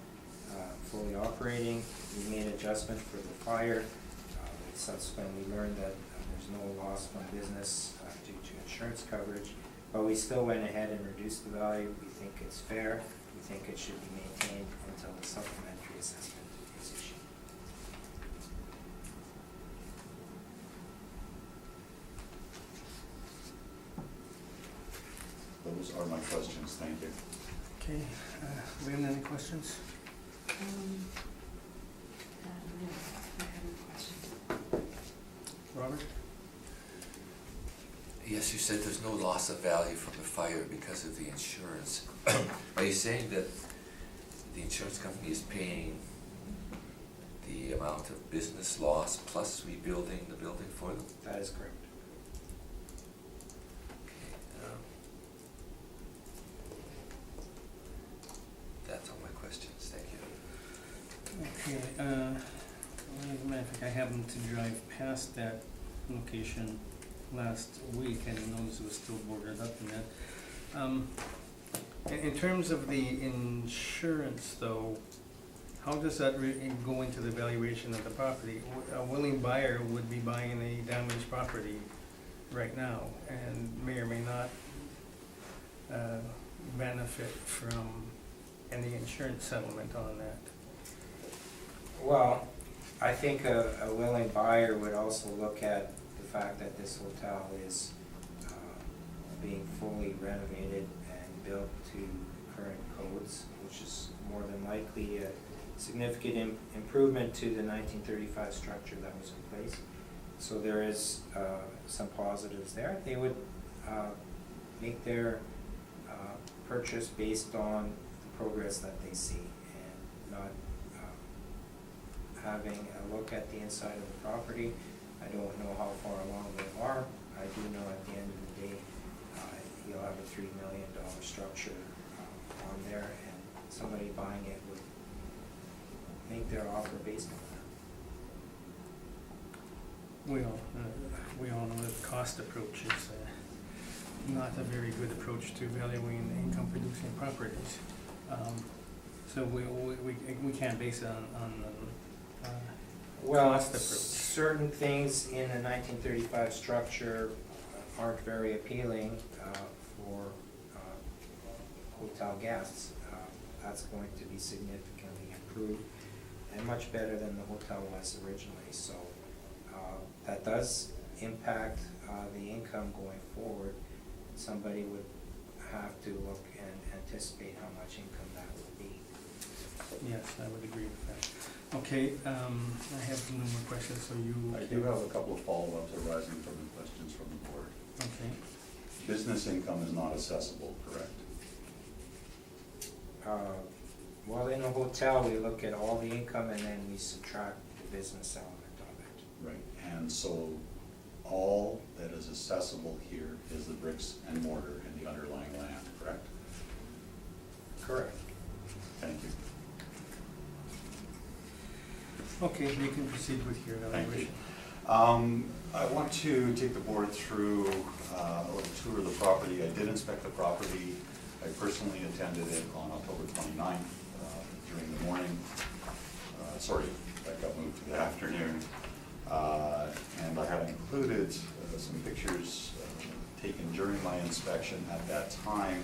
fully operating. We made adjustment for the fire. We subsequently learned that there's no loss from business due to insurance coverage, but we still went ahead and reduced the value. We think it's fair. We think it should be maintained until the supplementary assessment is issued. Those are my questions, thank you. Okay, Lynn, any questions? No, I have no questions. Robert? Yes, you said there's no loss of value from the fire because of the insurance. Are you saying that the insurance company is paying the amount of business loss plus rebuilding the building for them? That is correct. Okay, that's all my questions, thank you. Okay, as a matter of fact, I happened to drive past that location last week and noticed it was still boarded up in that. In terms of the insurance though, how does that go into the valuation of the property? A willing buyer would be buying a damaged property right now and may or may not benefit from any insurance settlement on that. Well, I think a willing buyer would also look at the fact that this hotel is being fully renovated and built to current codes, which is more than likely a significant improvement to the 1935 structure that was in place. So there is some positives there. They would make their purchase based on the progress that they see and not having a look at the inside of the property. I don't know how far along they are. I do know at the end of the day, you'll have a $3 million structure on there, and somebody buying it would make their offer based on that. We all know that the cost approach is not a very good approach to valuing income-producing properties. So we can't base it on Well, cost approach. certain things in the 1935 structure aren't very appealing for hotel guests. That's going to be significantly improved and much better than the hotel was originally. So that does impact the income going forward. Somebody would have to look and anticipate how much income that would be. Yes, I would agree with that. Okay, I have no more questions, so you. I do have a couple of follow-ups arising from the questions from the board. Okay. Business income is not assessable, correct? Well, in a hotel, we look at all the income and then we subtract the business element of it. Right, and so all that is accessible here is the bricks and mortar and the underlying land, correct? Correct. Thank you. Okay, you can proceed with your Thank you. evaluation. I want to take the board through a little tour of the property. I did inspect the property. I personally attended it on October 29th during the morning. Sorry, that got moved to the afternoon. And I have included some pictures taken during my inspection at that time,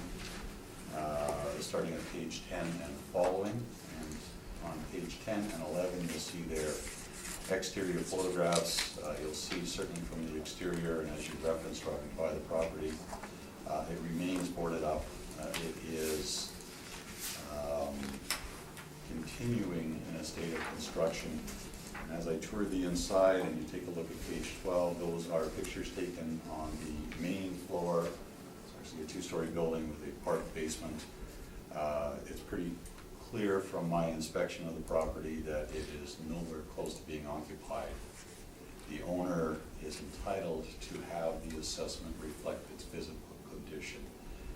starting at page 10 and following. And on page 10 and 11, you'll see their exterior photographs. You'll see certainly from the exterior, and as you referenced driving by the property, it remains boarded up. It is continuing in a state of construction. And as I toured the inside and you take a look at page 12, those are pictures taken on the main floor. It's actually a two-story building with a park basement. It's pretty clear from my inspection of the property that it is nowhere close to being occupied. The owner is entitled to have the assessment reflect its physical condition.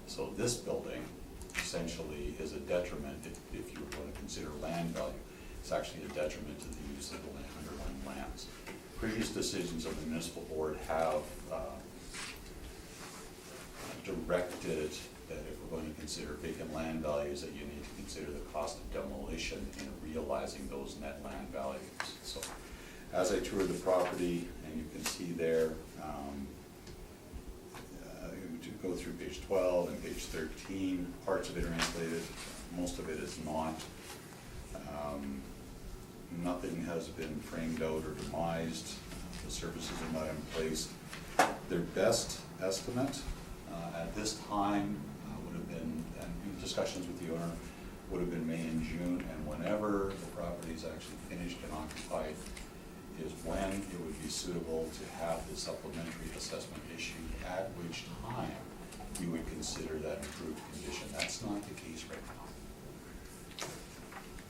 So this building essentially is a detriment if you were going to consider land value. It's actually a detriment to the use of the underlying lands. Previous decisions of the municipal board have directed that if we're going to consider vacant land values, that you need to consider the cost of demolition in realizing those net land values. So as I tour the property, and you can see there, to go through page 12 and page 13, parts of it are insulated, most of it is not. Nothing has been framed out or demised, the surfaces are not in place. Their best estimate at this time would have been, and in discussions with the owner, would have been May and June, and whenever the property is actually finished and occupied is when it would be suitable to have the supplementary assessment issued, at which time you would consider that improved condition. That's not the case right now.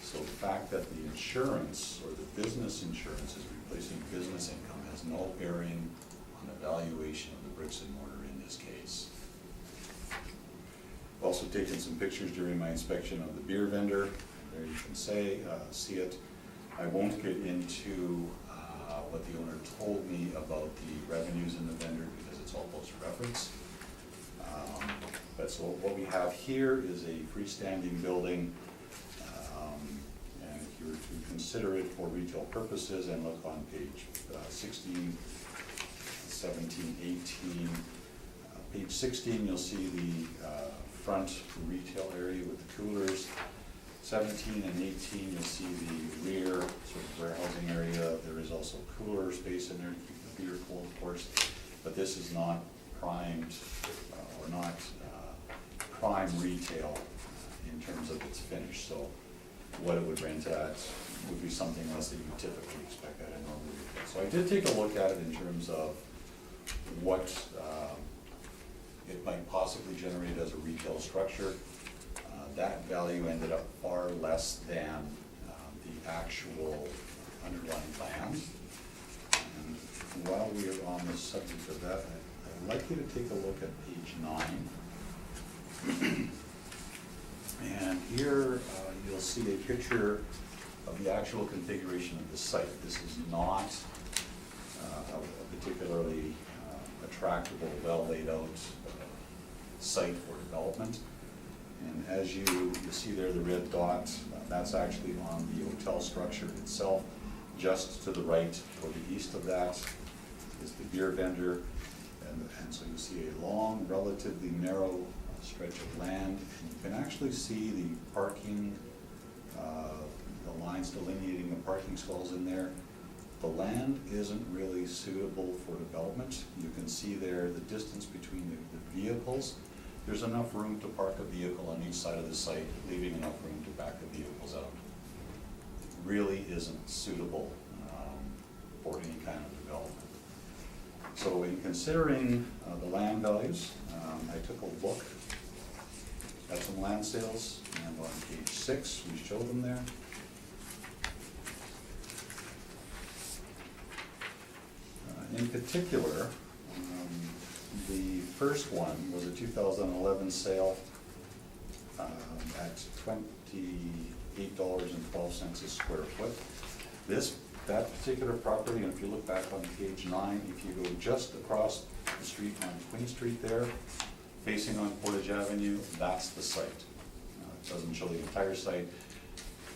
So the fact that the insurance, or the business insurance, is replacing business income has no bearing on the valuation of the bricks and mortar in this case. I've also taken some pictures during my inspection of the beer vendor. There you can see it. I won't get into what the owner told me about the revenues in the vendor because it's all post-reference. But so what we have here is a freestanding building, and if you were to consider it for retail purposes and look on page 16, 17, 18, page 16 you'll see the front retail area with the coolers. 17 and 18 you'll see the rear sort of warehousing area. There is also cooler space in there to keep the beer cold, of course, but this is not primed or not prime retail in terms of its finish. So what it would rent at would be something less than you typically expect at a normal retail. So I did take a look at it in terms of what it might possibly generate as a retail structure. That value ended up far less than the actual underlying land. And while we are on the subject of that, I'd like you to take a look at page 9. And here you'll see a picture of the actual configuration of the site. This is not a particularly attractable, well laid out site for development. And as you see there, the red dot, that's actually on the hotel structure itself. Just to the right, or the east of that, is the beer vendor. And so you see a long, relatively narrow stretch of land. And you can actually see the parking, the lines delineating the parking stalls in there. The land isn't really suitable for development. You can see there the distance between the vehicles. There's enough room to park a vehicle on each side of the site, leaving enough room to back the vehicles out. It really isn't suitable for any kind of development. So in considering the land values, I took a look at some land sales, and on page 6 we show them there. In particular, the first one was a 2011 sale at $28.12 a square foot. That particular property, and if you look back on page 9, if you go just across the street on Queen Street there, facing on Portage Avenue, that's the site. It doesn't show the entire site.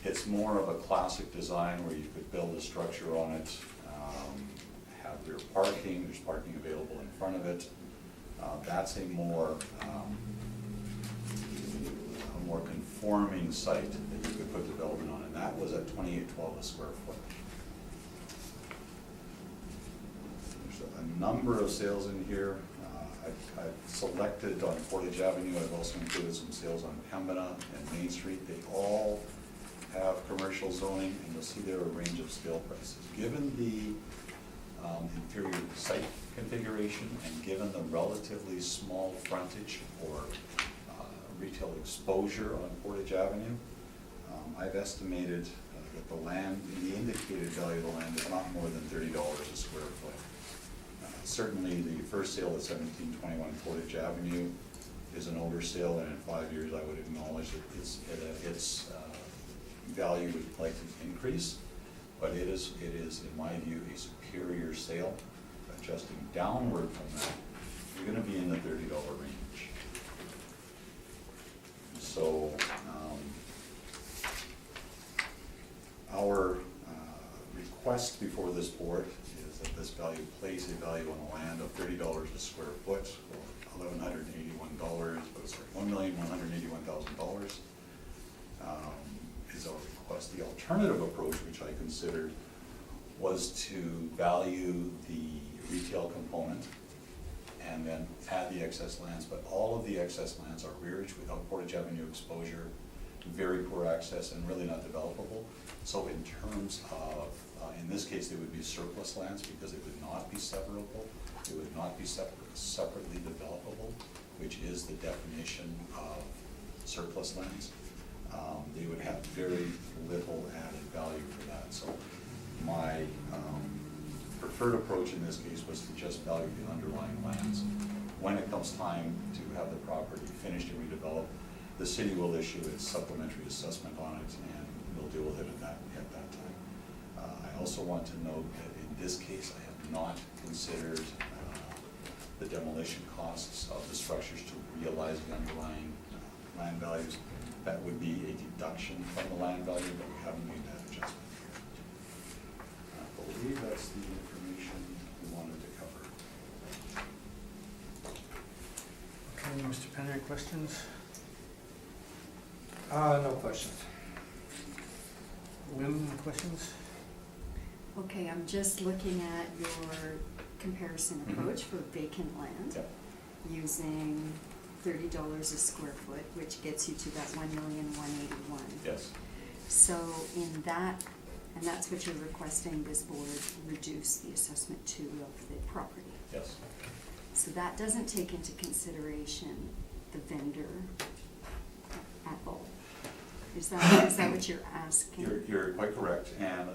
It's more of a classic design where you could build a structure on it, have rear parking, there's parking available in front of it. That's a more conforming site that you could put development on, and that was at $28.12 a square foot. There's a number of sales in here. I've selected on Portage Avenue. I've also included some sales on Pembina and Main Street. They all have commercial zoning, and you'll see there a range of sale prices. Given the inferior site configuration and given the relatively small frontage or retail exposure on Portage Avenue, I've estimated that the land, the indicated value of the land is not more than $30 a square foot. Certainly the first sale at 1721 Portage Avenue is an older sale, and in 5 years I would acknowledge acknowledge that its value would likely increase, but it is, in my view, a superior sale. Adjusting downward from that, you're gonna be in the $30 range. So, our request before this board is that this value place a value on the land of $30 a square foot, or $1,181, but sorry, $1,181,000 is our request. The alternative approach, which I considered, was to value the retail component and then add the excess lands, but all of the excess lands are rearage without Portage Avenue exposure, very poor access, and really not developable. So in terms of, in this case, they would be surplus lands because it would not be severable, it would not be separately developable, which is the definition of surplus lands. They would have very little added value for that. So my preferred approach in this case was to just value the underlying lands. When it comes time to have the property finished and redeveloped, the city will issue its supplementary assessment on it, and we'll deal with it at that time. I also want to note that in this case, I have not considered the demolition costs of the structures to realize the underlying land values. That would be a deduction from the land value, but we haven't made that adjustment yet. I believe that's the information we wanted to cover. Okay, Mr. Penner, questions? No questions. Wim, questions? Okay, I'm just looking at your comparison approach for vacant land. Yep. Using $30 a square foot, which gets you to that $1,181,000. Yes. So in that, and that's what you're requesting this board reduce the assessment to of the property. Yes. So that doesn't take into consideration the vendor at all. Is that what you're asking? You're quite correct, and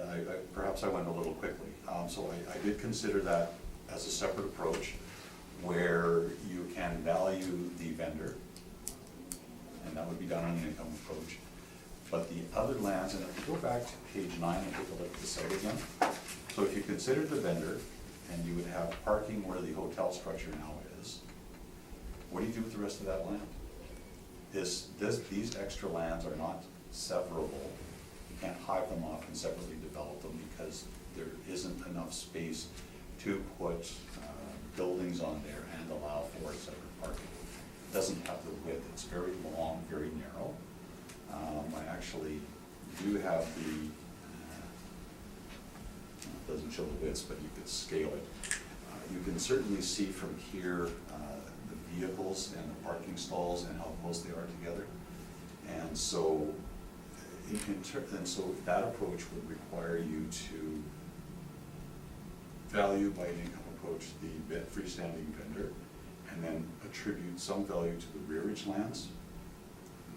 perhaps I went a little quickly. So I did consider that as a separate approach, where you can value the vendor, and that would be done on an income approach. But the other lands, and if you go back to page 9 and take a look at the site again, so if you consider the vendor, and you would have parking where the hotel structure now is, what do you do with the rest of that land? These extra lands are not severable. You can't hive them off and separately develop them because there isn't enough space to put buildings on there and allow for separate parking. It doesn't have the width, it's very long, very narrow. I actually do have the, it doesn't show the widths, but you could scale it. You can certainly see from here the vehicles and the parking stalls and how close they are together. And so, that approach would require you to value by an income approach the freestanding vendor, and then attribute some value to the rearage lands.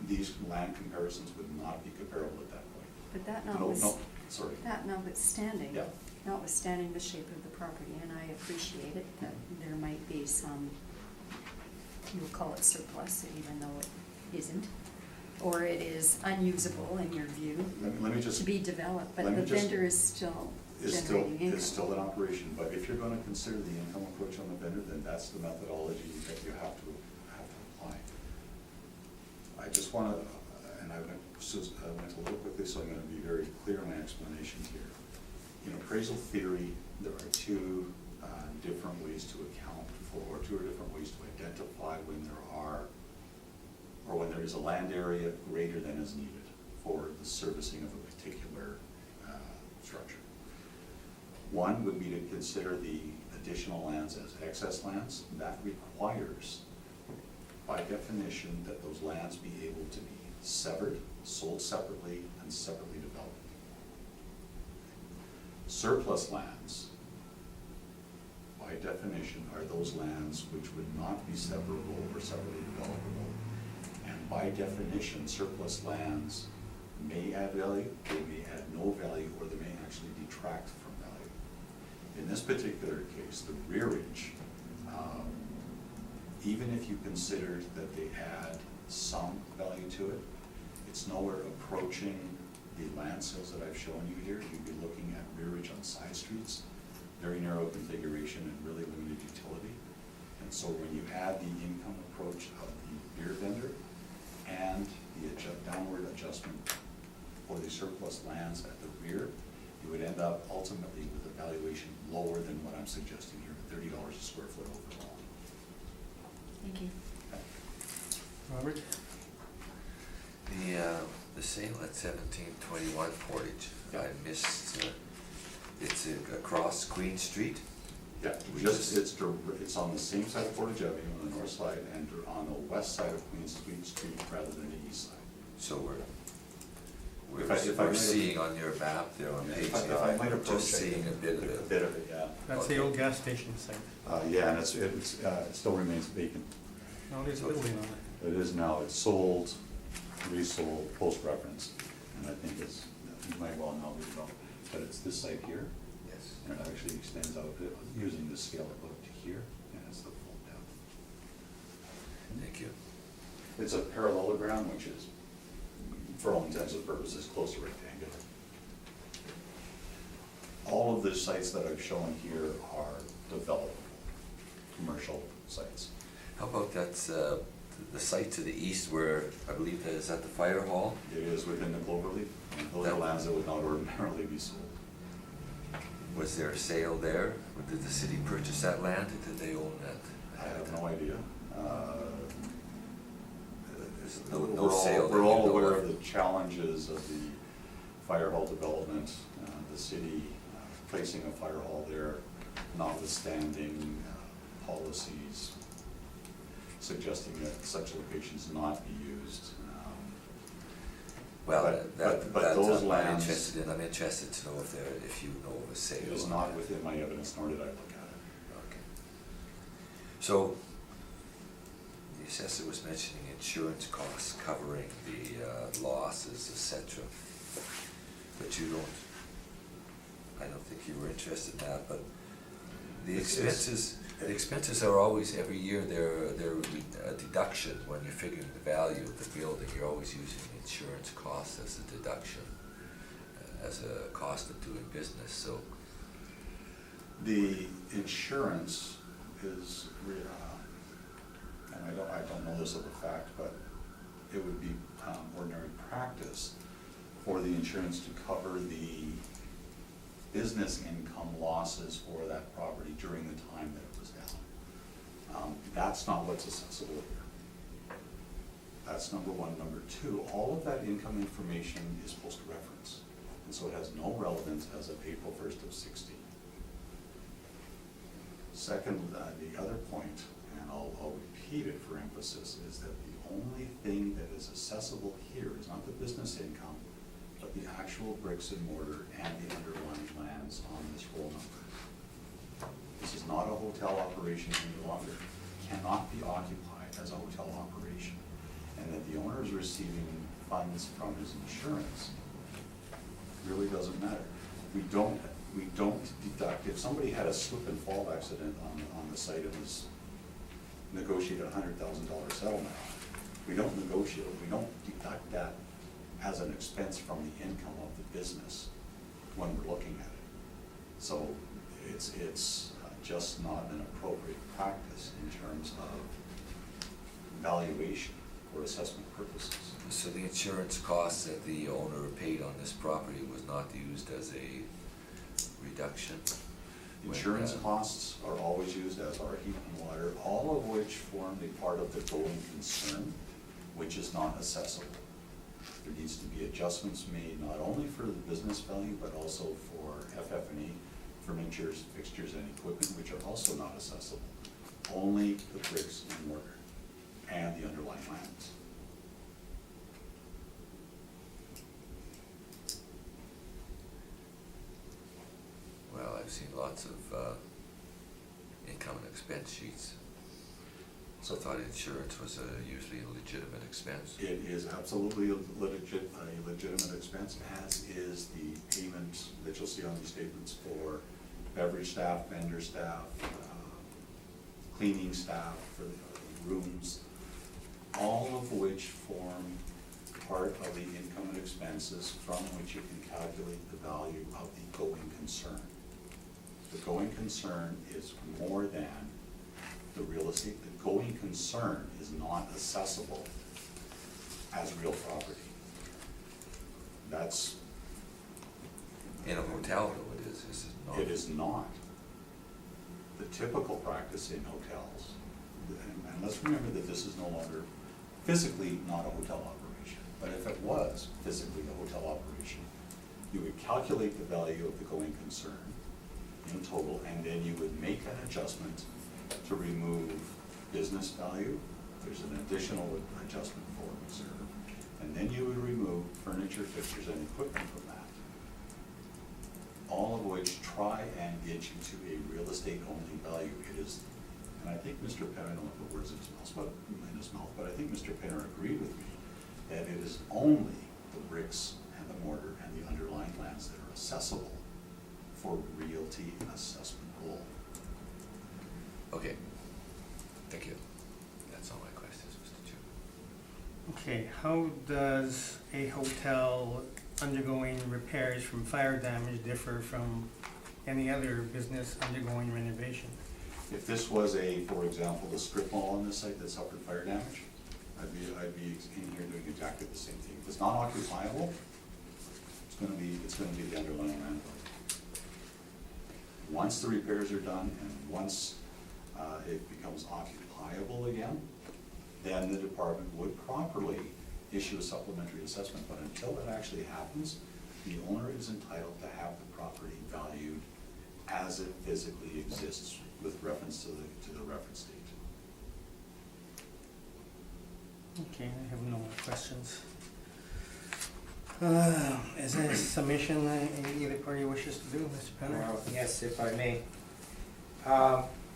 These land comparisons would not be comparable at that point. But that notwithstanding, Yeah. notwithstanding the shape of the property, and I appreciate it, that there might be some, you would call it surplus, even though it isn't, or it is unusable in your view Let me just, to be developed, but let me the just- vendor is still generating income. is still in operation, but if you're gonna consider the income approach on the vendor, then that's the methodology that you have to apply. I just wanna, and I went a little quickly, so I'm gonna be very clear in my explanation here. In appraisal theory, there are two different ways to account for, or two different ways to identify when there are, or when there is a land area greater than is needed for the servicing of a particular structure. One would be to consider the additional lands as excess lands. That requires, by definition, that those lands be able to be severed, sold separately, and separately developed. Surplus lands, by definition, are those lands which would not be severable or separately developable. And by definition, surplus lands may add value, they may add no value, or they may actually detract from value. In this particular case, the rearage, even if you considered that they add some value to it, It's nowhere approaching the land sales that I've shown you here. You'd be looking at rearage on side streets, very narrow configuration and really limited utility. And so when you add the income approach of the beer vendor and the downward adjustment for the surplus lands at the rear, you would end up ultimately with a valuation lower than what I'm suggesting here, $30 a square foot overall. Thank you. Robert? The sale at 1721 Portage, I missed, it's across Queen Street? Yeah, it's on the same side of Portage Avenue on the north side and on the west side of Queen Street rather than the east side. So we're If I might- seeing on your map there on page If I might 9, approach just seeing a bit of A it. bit of it, yeah. That's the old gas station site. Yeah, and it still remains vacant. No, there's a building on it. It is now, it's sold, resold, post-reference, and I think it's, you might well know, but it's this site here, Yes. and it actually extends out, using this scale up to here, and it's the full depth. Thank you. It's a parallelogram, which is, for all intents and purposes, close to rectangular. All of the sites that I've shown here are developable, commercial sites. How about the site to the east where, I believe that is at the fire hall? It is within the cloverleaf, and those are lands that would not ordinarily be sold. Was there a sale there? Or did the city purchase that land, or did they own that? I have no idea. There's no sale that We're all you know aware of. of the challenges of the fire hall development, the city placing a fire hall there, notwithstanding policies suggesting that such locations not be used. Well, but those I'm lands- interested in. I'm interested to know if you know of a sale. It is on not that. within my evidence, nor did I look at it. Okay. So, the assessor was mentioning insurance costs covering the losses, etc. But you don't, I don't think you were interested in that, but the expenses are always, every year, they're a deduction when you're figuring the value of the building. You're always using insurance costs as a deduction, as a cost of doing business, so. The insurance is, and I don't know this of a fact, but it would be ordinary practice for the insurance to cover the business income losses for that property during the time that it was down. That's not what's accessible here. That's number one. Number two, all of that income information is post-reference, and so it has no relevance as of April 1st of 16. Second, the other point, and I'll repeat it for emphasis, is that the only thing that is accessible here is not the business income, but the actual bricks and mortar and the underlying lands on this roll number. This is not a hotel operation any longer, cannot be occupied as a hotel operation. And that the owner is receiving funds from his insurance really doesn't matter. We don't deduct, if somebody had a slip and fall accident on the site and was negotiated a $100,000 settlement, we don't deduct that as an expense from the income of the business when we're looking at it. So it's just not an appropriate practice in terms of valuation for assessment purposes. So the insurance costs that the owner paid on this property was not used as a reduction? Insurance costs are always used, as are heat and water, all of which form a part of the going concern, which is not accessible. There needs to be adjustments made not only for the business value, but also for FF&E, furniture, fixtures, and equipment, which are also not accessible. Only the bricks and mortar and the underlying lands. Well, I've seen lots of income and expense sheets. So I thought insurance was usually a legitimate expense. It is absolutely a legitimate expense, as is the payment that you'll see on these statements for beverage staff, vendor staff, cleaning staff for the rooms, all of which form part of the income and expenses from which you can calculate the value of the going concern. The going concern is more than the real estate. The going concern is not accessible as real property. That's, In a hotel, though, it is it not? it is not. The typical practice in hotels, and let's remember that this is no longer physically not a hotel operation, but if it was physically a hotel operation, you would calculate the value of the going concern in total, and then you would make an adjustment to remove business value. There's an additional adjustment for reserve, and then you would remove furniture, fixtures, and equipment from that. All of which try and get you to a real estate only value. It is, and I think Mr. Penner, I don't put words in his mouth, but I think Mr. Penner agreed with me that it is only the bricks and the mortar and the underlying lands that are accessible for realty and assessment rule. Okay, thank you. That's all my questions, Mr. Chairman. Okay, how does a hotel undergoing repairs from fire damage differ from any other business undergoing renovation? If this was for example, the strip mall on this site that suffered fire damage, I'd be in here doing exactly the same thing. If it's not occupiable, it's gonna be the underlying land value. Once the repairs are done and once it becomes occupiable again, then the department would properly issue a supplementary assessment, but until that actually happens, the owner is entitled to have the property valued as it physically exists with reference to the reference date. Okay, I have no more questions. Is there a submission either party wishes to do, Mr. Penner? Yes, if I may.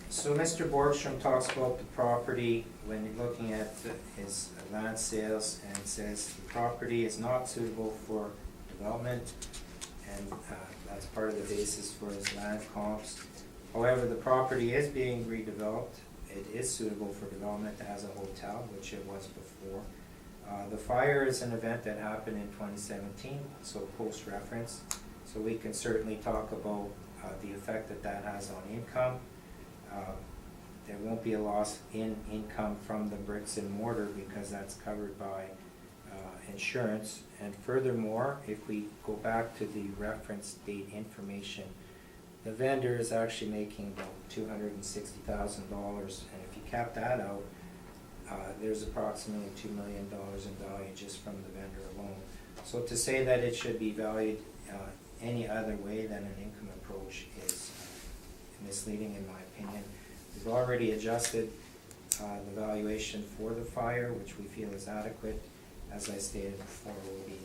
So Mr. Boardroom talks about the property when you're looking at his land sales, and says the property is not suitable for development, and that's part of the basis for his land comps. However, the property is being redeveloped. It is suitable for development as a hotel, which it was before. The fire is an event that happened in 2017, so post-reference. So we can certainly talk about the effect that has on income. There won't be a loss in income from the bricks and mortar because that's covered by insurance. And furthermore, if we go back to the reference date information, the vendor is actually making about $260,000, and if you cap that out, there's approximately $2 million in value just from the vendor alone. So to say that it should be valued any other way than an income approach is misleading in my opinion. We've already adjusted the valuation for the fire, which we feel is adequate. As I stated before, we'll be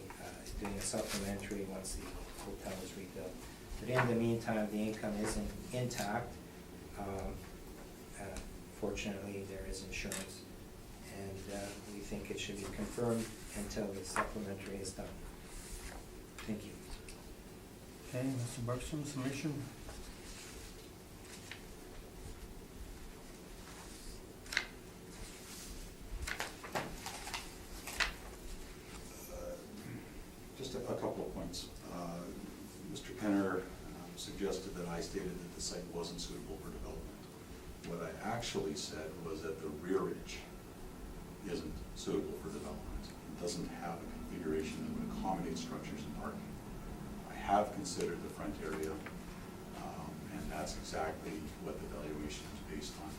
doing a supplementary once the hotel is rebuilt. But in the meantime, the income is intact. Fortunately, there is insurance, and we think it should be confirmed until the supplementary is done. Thank you. Okay, Mr. Bergstrom, submission? Just a couple of points. Mr. Penner suggested that I stated that the site wasn't suitable for development. What I actually said was that the rearage isn't suitable for development. It doesn't have a configuration that would accommodate structures and parking. I have considered the front area, and that's exactly what the valuation is based on.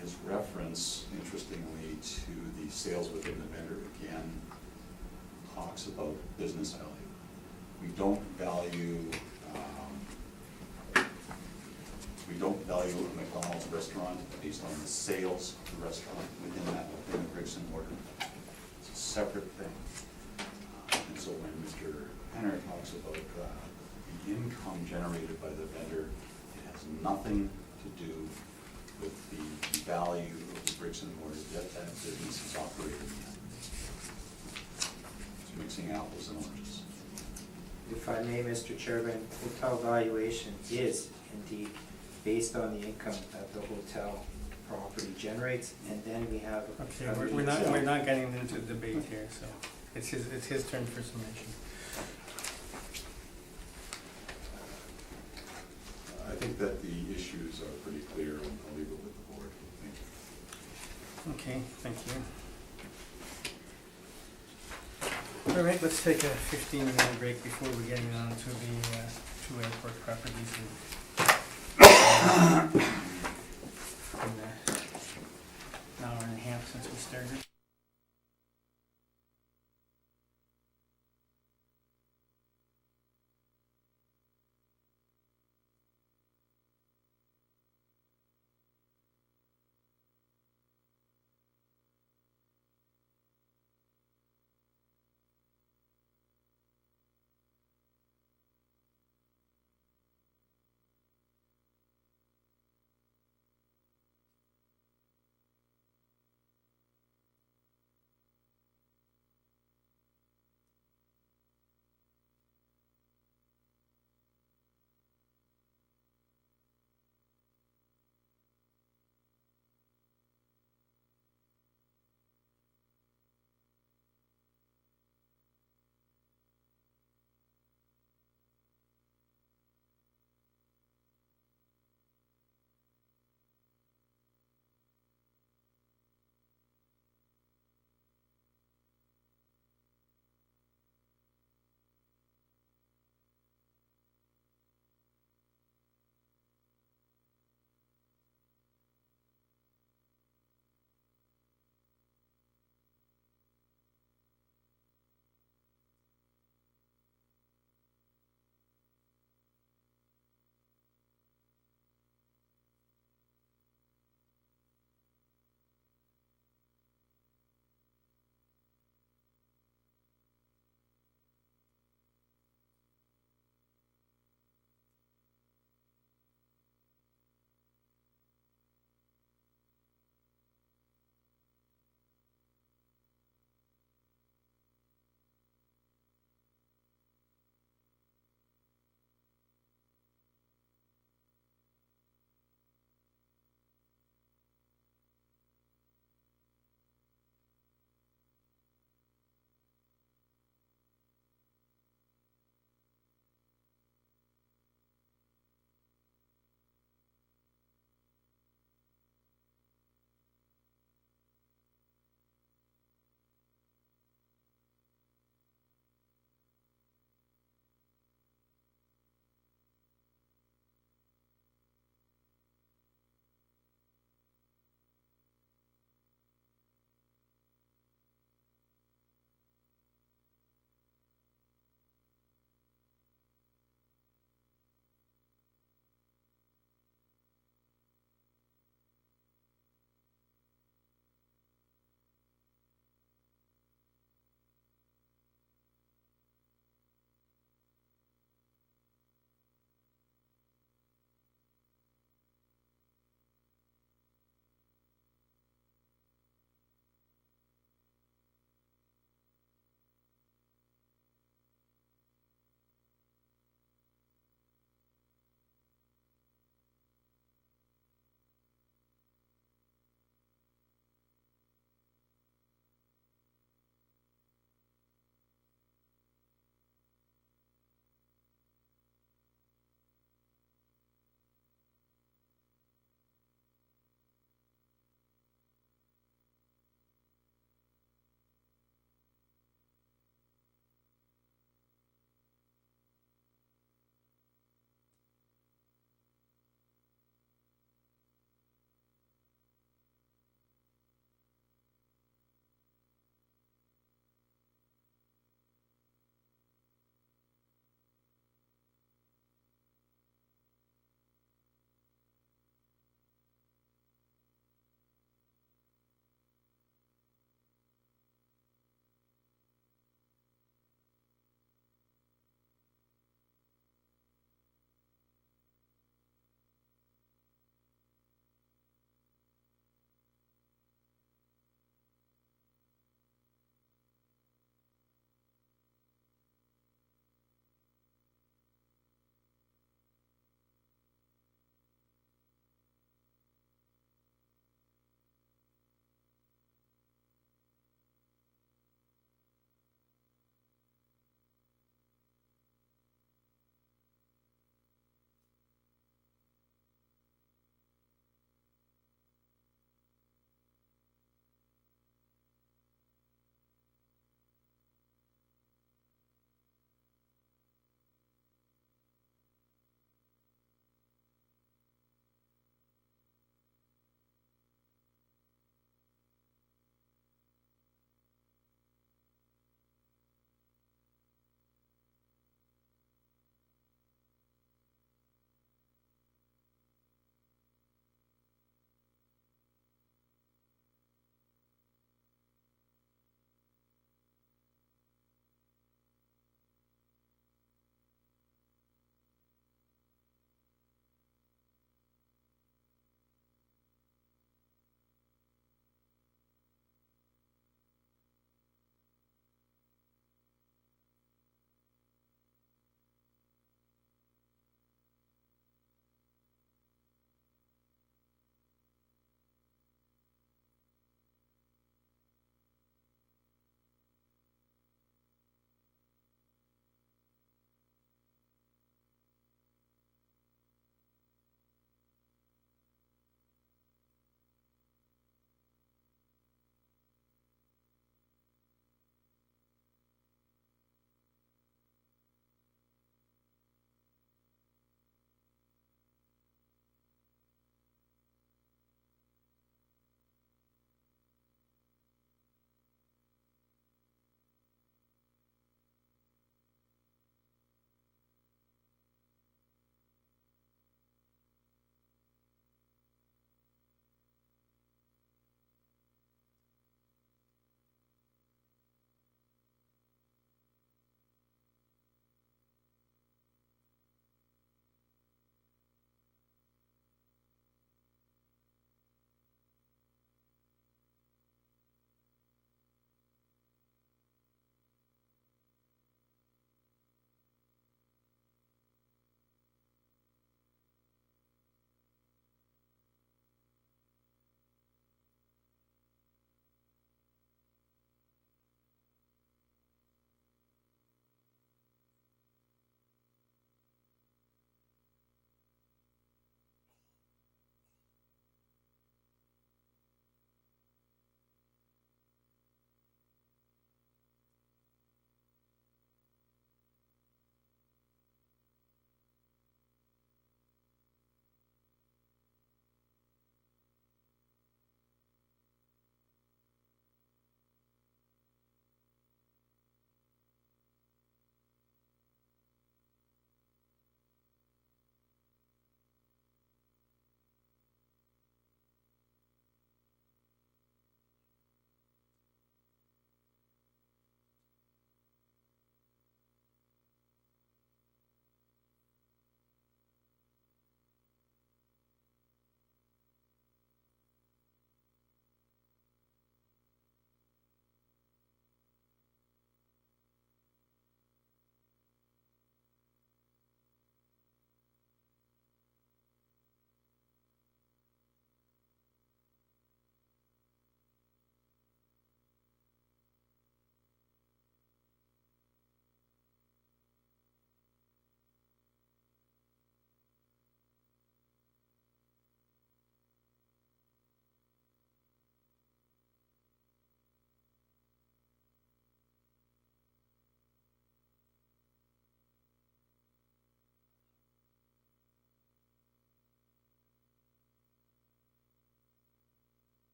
His reference, interestingly, to the sales within the vendor, again, talks about business value. We don't value a McDonald's restaurant based on the sales of the restaurant within the bricks and mortar. It's a separate thing. And so when Mr. Penner talks about the income generated by the vendor, it has nothing to do with the value of the bricks and mortar that business is operating in. It's mixing apples and oranges. If I may, Mr. Chairman, hotel valuation is indeed based on the income that the hotel property generates, and then we have. Okay, we're not getting into the debate here, so. It's his turn for summation. I think that the issues are pretty clear, and I'll leave it with the board. Thank you. Okay, thank you. All right, let's take a 15-minute break before we're getting on to the two airport properties. In an hour and a half since we started.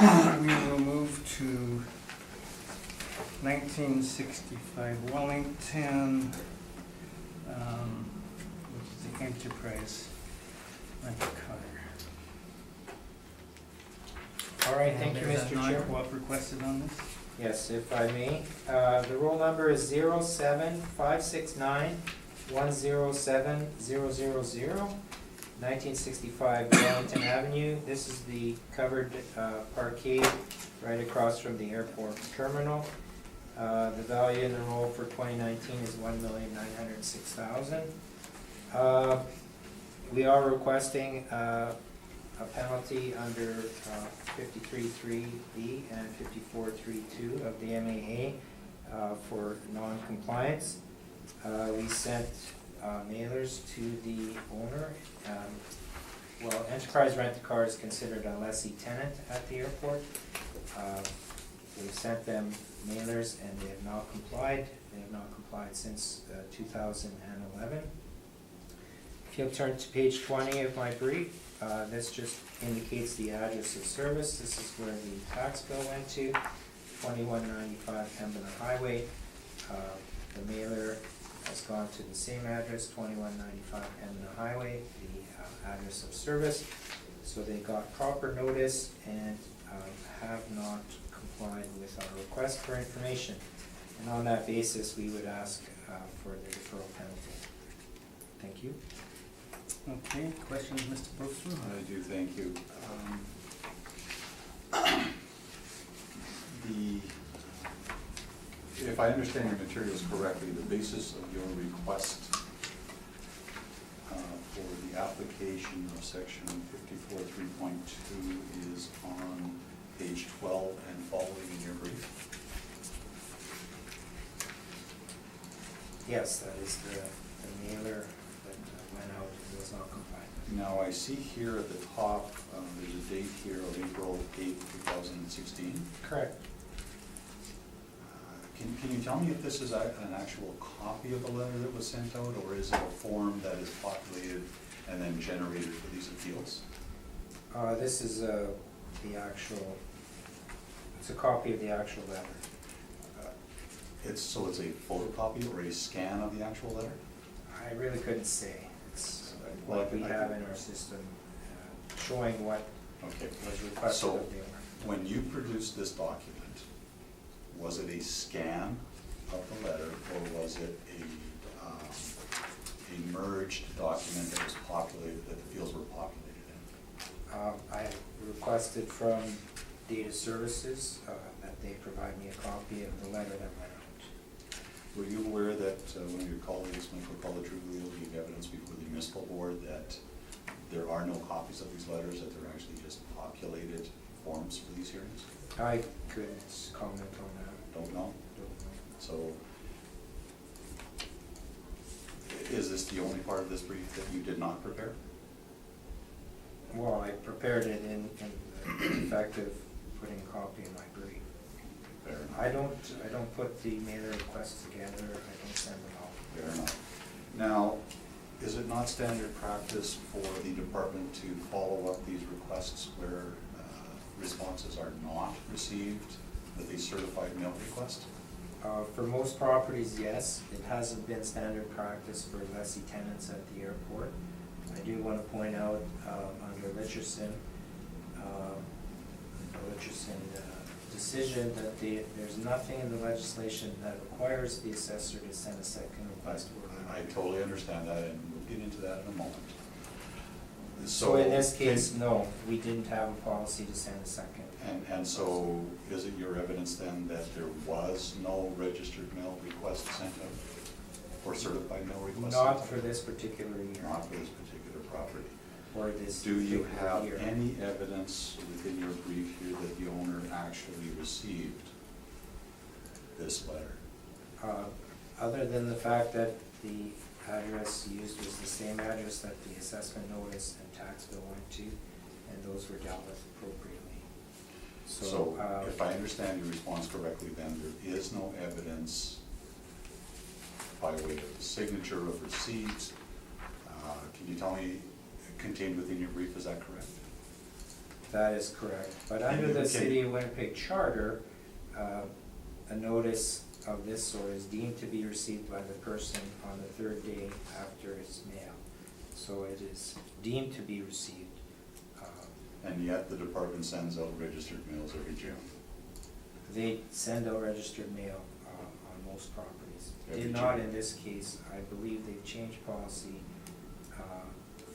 We will move to 1965 Wellington, which is the Enterprise rent-a-car. All right, thank you, And there's Mr. a Chair. non-co-op requested on this. Yes, if I may. The roll number is 07569107000, 1965 Wellington Avenue. This is the covered parkade right across from the airport terminal. The value in the roll for 2019 is $1,906,000. We are requesting a penalty under 53.3B and 54.3.2 of the MAA for non-compliance. We sent mailers to the owner. Well, Enterprise Rent-A-Car is considered a lessee tenant at the airport. We've sent them mailers and they have not complied. They have not complied since 2011. If you'll turn to page 20 of my brief, this just indicates the address of service. This is where the tax bill went to, 2195 Pembina Highway. The mailer has gone to the same address, 2195 Pembina Highway, the address of service. So they got proper notice and have not complied with our request for information. And on that basis, we would ask for the deferral penalty. Thank you. Okay, questions, Mr. Boardroom? I do, thank you. If I understand your materials correctly, the basis of your request for the application of section 54.3.2 is on page 12 and following in your brief. Yes, that is the mailer that went out and was not compliant. Now, I see here at the top, there's a date here of April 8, 2016. Correct. Can you tell me if this is an actual copy of the letter that was sent out, or is it a form that is populated and then generated for these appeals? This is the actual, it's a copy of the actual letter. So it's a photocopy or a scan of the actual letter? I really couldn't say. It's Well, what we I have can- in our system showing what Okay. was requested So, of the owner. when you produced this document, was it a scan of the letter, or was it a merged document that was populated, that the fields were populated in? I requested from Data Services that they provide me a copy of the letter that went out. Were you aware that one of your colleagues, Michael Colatrulio, gave evidence before the municipal board that there are no copies of these letters, that they're actually just populated forms for these hearings? I couldn't comment on that. Don't know? Don't know. So, is this the only part of this brief that you did not prepare? Well, I prepared it in the effect of putting a copy in my brief. Fair enough. I don't put the mailer requests together, I don't send them out. Fair enough. Now, is it not standard practice for the department to follow up these requests where responses are not received with a certified mail request? For most properties, yes, it hasn't been standard practice for lessee tenants at the airport. I do want to point out, under Richardson decision, that there's nothing in the legislation that requires the assessor to send a second request. I totally understand that, and we'll get into that in a moment. So in this case, no, we didn't have a policy to send a second. And so, is it your evidence then that there was no registered mail request sent out? Or certified mail request sent out? Not for this particular year. Not for this particular property. Or this Do you particular have year. any evidence within your brief here that the owner actually received this letter? Other than the fact that the address used was the same address that the assessment notice and tax bill went to, and those were dealt with appropriately. So, if I understand your response correctly, then there is no evidence by way of signature of receipt. Can you tell me, contained within your brief, is that correct? That is correct, but under the City of Winnipeg Charter, a notice of this sort is deemed to be received by the person on the third day after its mail. So it is deemed to be received. And yet the department sends out registered mails every June. They send out registered mail on most properties. Every Did not June. in this case. I believe they've changed policy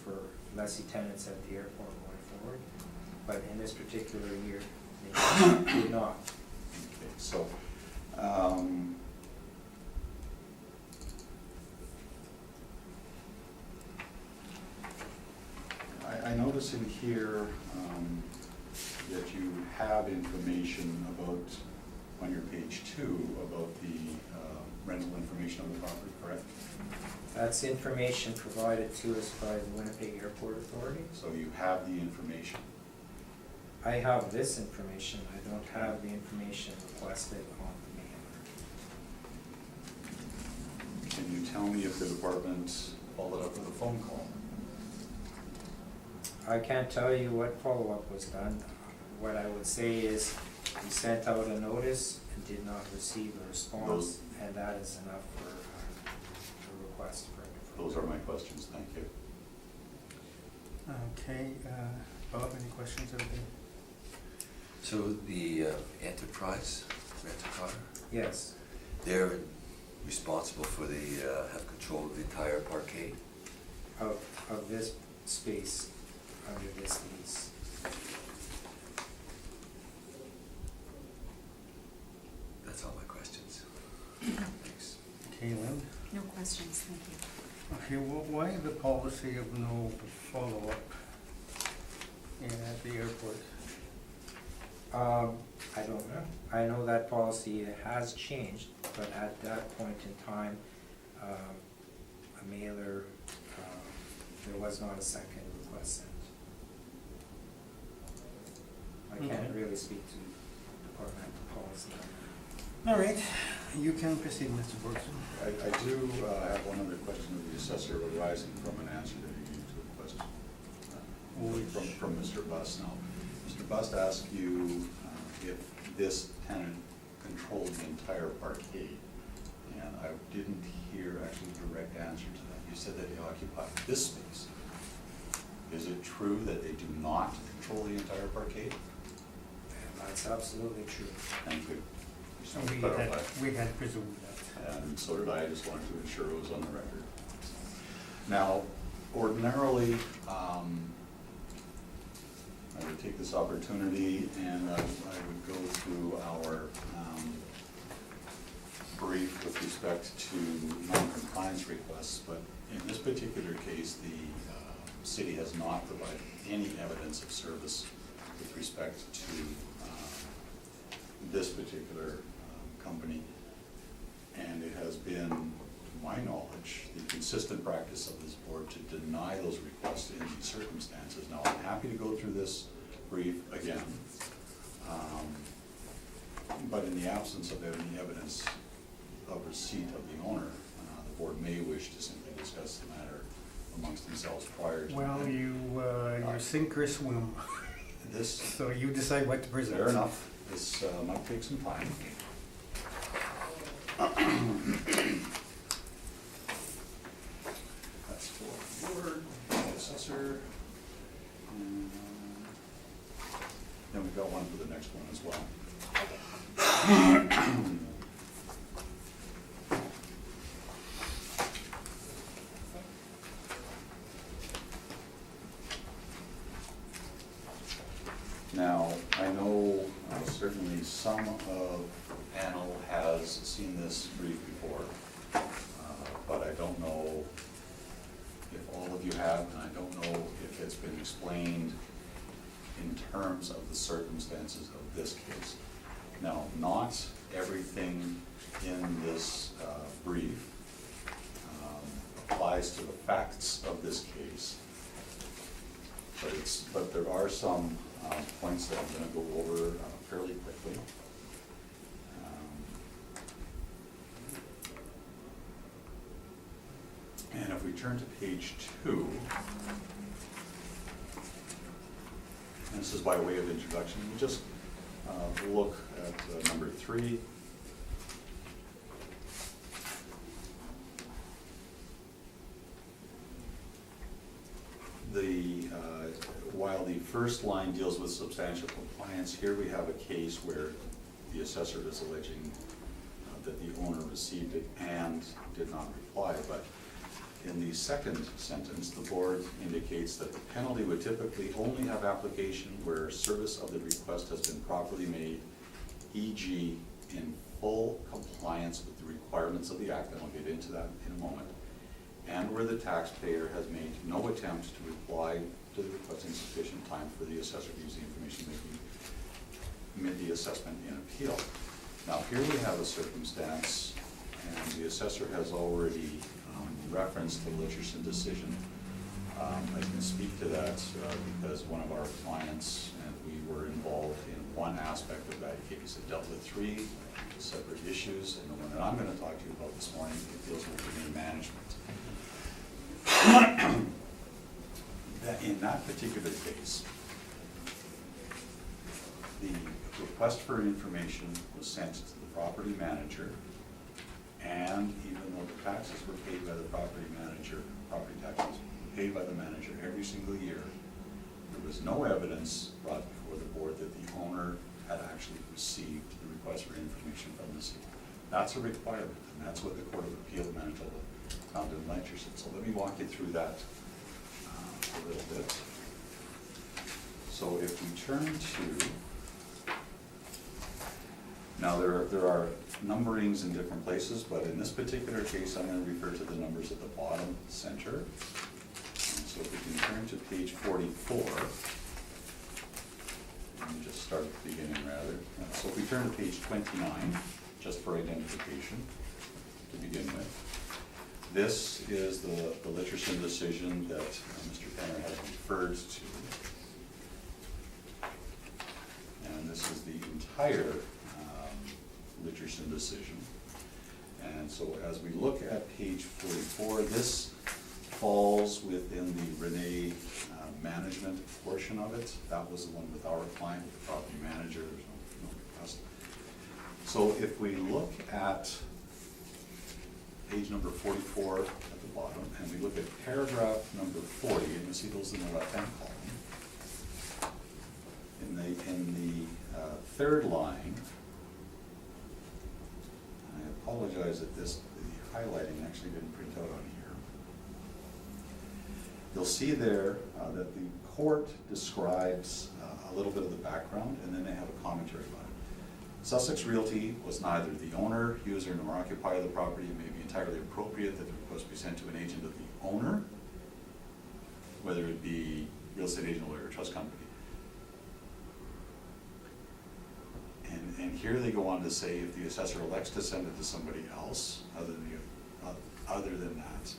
for lessee tenants at the airport going forward. But in this particular year, they did not. Okay, so, I notice in here, that you have information about, on your page 2, about the, rental information of the property, correct? That's information provided to us by the Winnipeg Airport Authority. So you have the information. I have this information, I don't have the information requested on the mailer. Can you tell me if the department followed up with a phone call? I can't tell you what follow-up was done. What I would say is, we sent out a notice and did not receive a response, and that is enough for a request for it. Those are my questions, thank you. Okay, Bob, any questions of the? So the enterprise rent-a-car, Yes, they're responsible for have control of the entire parkade? of this space, under this lease. That's all my questions. Thanks. Okay, Lynn? No questions, thank you. Okay, well, why the policy of no follow-up at the airport? I don't know. I know that policy has changed, but at that point in time, a mailer, there was not a second request sent. I can't Okay. really speak to departmental policy. All right, you can proceed, Mr. Boardroom. I do have one other question of the assessor arising from an answer that he gave to a question from Mr. Bust now. Mr. Bust asked you if this tenant controlled the entire parkade, and I didn't hear actually a direct answer to that. You said that they occupied this space. Is it true that they do not control the entire parkade? That's absolutely true. Thank you. Just So wanted to we clarify. had presumed that. And so did I just wanted to ensure it was on the record. Now, ordinarily, I would take this opportunity and I would go through our brief with respect to non-compliance requests, but in this particular case, the city has not provided any evidence of service with respect to this particular company. And it has been, to my knowledge, the consistent practice of this board to deny those requests in these circumstances. Now, I'm happy to go through this brief again, but in the absence of any evidence of receipt of the owner, the board may wish to simply discuss the matter amongst themselves prior to. Well, you sink or swim, This, so you decide what to present. fair enough, this might take some time. That's for the board, the assessor. And then we've got one for the next one as well. Now, I know certainly some of the panel has seen this brief before, but I don't know if all of you have, and I don't know if it's been explained in terms of the circumstances of this case. Now, not everything in this brief applies to the facts of this case, but there are some points that I'm going to go over fairly quickly. And if we turn to page 2, and this is by way of introduction. We'll just look at number 3. While the first line deals with substantial compliance, here we have a case where the assessor is alleging that the owner received it and did not reply. But in the second sentence, the board indicates that the penalty would typically only have application where service of the request has been properly made, e.g. in full compliance with the requirements of the Act, and I'll get into that in a moment, and where the taxpayer has made no attempt to reply to the request in sufficient time for the assessor to use the information making the assessment in appeal. Now here we have a circumstance, and the assessor has already referenced the Litcherson decision. I can speak to that because one of our clients, and we were involved in one aspect of that case. It dealt with 3 separate issues, and the one that I'm going to talk to you about this morning, it deals with domain management. In that particular case, the request for information was sent to the property manager, and even though the taxes were paid by the property manager, property taxes were paid by the manager every single year, there was no evidence brought before the board that the owner had actually received the request for information from the city. That's a requirement, and that's what the Court of Appeal of Manitoba found in Litcherson. So let me walk you through that a little bit. So if we turn to, now there are numberings in different places, but in this particular case, I'm going to refer to the numbers at the bottom center. And so if we can turn to page 44, let me just start at the beginning rather. So if we turn to page 29, just for identification to begin with. This is the Litcherson decision that Mr. Penner has referred to. And this is the entire Litcherson decision. And so as we look at page 44, this falls within the Renee management portion of it. That was the one with our client, with the property manager. There's no request. So if we look at page number 44 at the bottom, and we look at paragraph number 40, and you see those in the left-hand column. In the third line, I apologize that the highlighting actually didn't print out on here. You'll see there that the court describes a little bit of the background, and then they have a commentary about it. Sussex Realty was neither the owner, user, nor occupier of the property. It may be entirely appropriate that the request be sent to an agent of the owner, whether it be real estate agent, lawyer, or trust company. And here they go on to say if the assessor elects to send it to somebody else other than that,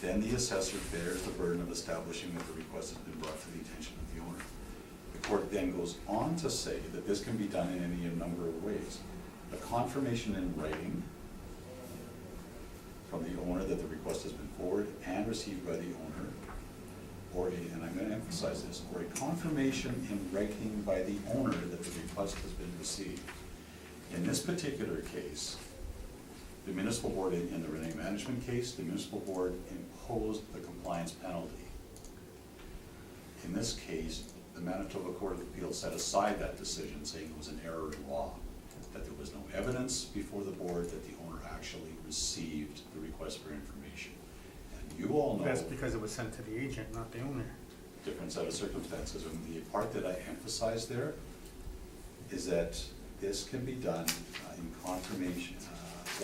then the assessor bears the burden of establishing that the request has been brought to the attention of the owner. The court then goes on to say that this can be done in any number of ways. A confirmation in writing from the owner that the request has been forwarded and received by the owner, or and I'm going to emphasize this, or a confirmation in writing by the owner that the request has been received. In this particular case, the municipal board, in the Renee management case, the municipal board imposed the compliance penalty. In this case, the Manitoba Court of Appeal set aside that decision, saying it was an error in law, that there was no evidence before the board that the owner actually received the request for information. And you all know— That's because it was sent to the agent, not the owner. Different set of circumstances. And the part that I emphasize there is that this can be done in confirmation,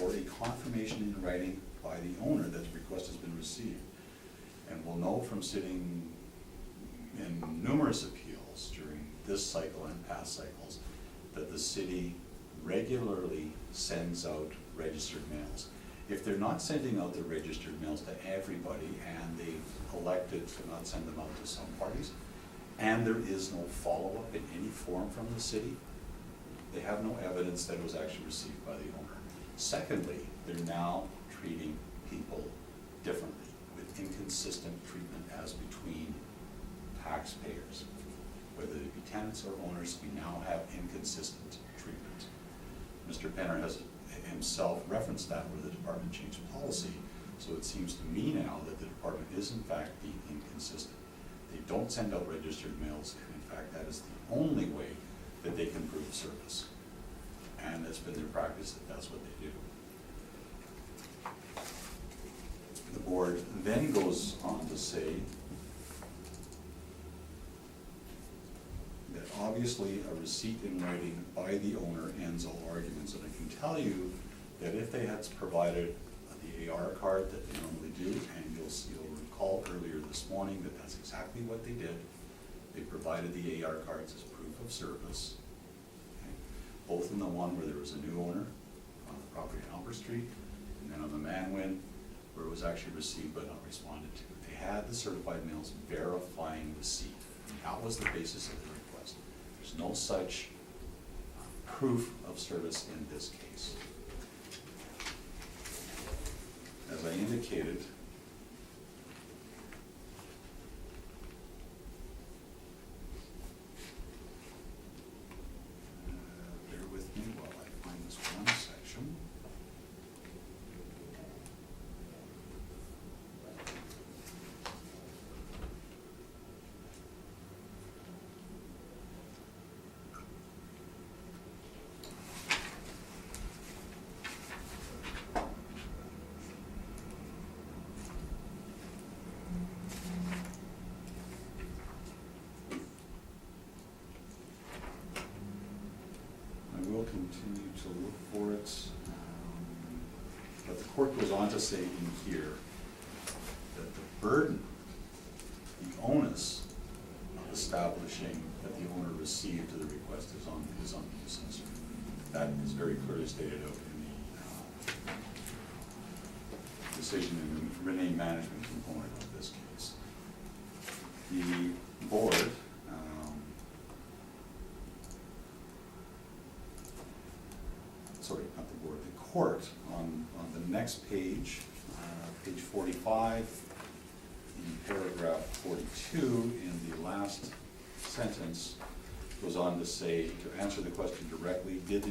or a confirmation in writing by the owner that the request has been received. And we'll know from sitting in numerous appeals during this cycle and past cycles that the city regularly sends out registered mails. If they're not sending out the registered mails to everybody, and they've elected to not send them out to some parties, and there is no follow-up in any form from the city, they have no evidence that it was actually received by the owner. Secondly, they're now treating people differently, with inconsistent treatment as between taxpayers, whether tenants or owners, we now have inconsistent treatment. Mr. Penner has himself referenced that where the department changed policy, so it seems to me now that the department is in fact being inconsistent. They don't send out registered mails, and in fact that is the only way that they can prove service. And it's been their practice that that's what they do. The board then goes on to say that obviously a receipt in writing by the owner ends all arguments. And I can tell you that if they had provided the AR card that they normally do, and you'll recall earlier this morning that that's exactly what they did. They provided the AR cards as proof of service, okay? Both in the one where there was a new owner on the property on Albert Street, and then on the Manwin, where it was actually received but not responded to. They had the certified mails verifying receipt. And that was the basis of the request. There's no such proof of service in this case. As I indicated, bear with me while I find this one section. I will continue to look for it, but the court goes on to say in here that the burden, the onus of establishing that the owner received the request is on the assessor. That is very clearly stated out in the decision in the rename management component of this case. The board, sorry, not the board, the court on the next page, page 45, in paragraph 42, in the last sentence, goes on to say, to answer the question directly, did the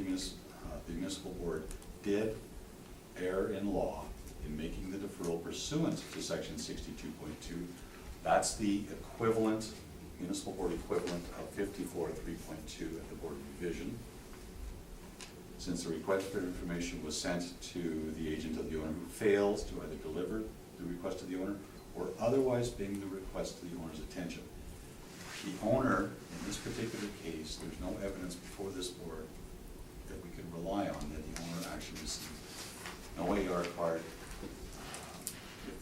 municipal board did err in law in making the deferral pursuant to section 62.2? That's the equivalent, municipal board equivalent of 54.3.2 at the board revision. Since the request for information was sent to the agent of the owner who fails to either deliver the request to the owner or otherwise bring the request to the owner's attention. The owner, in this particular case, there's no evidence before this board that we can rely on that the owner actually received no AR card.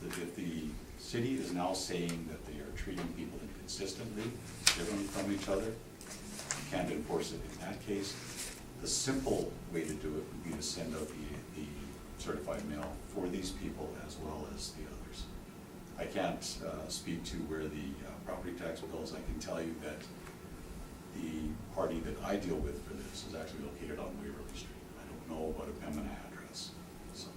If the city is now saying that they are treating people inconsistently, differently from each other, you can't enforce it in that case. The simple way to do it would be to send out the certified mail for these people as well as the others. I can't speak to where the property tax bills. I can tell you that the party that I deal with for this is actually located on Waverly Street. I don't know about a Pembina address. So.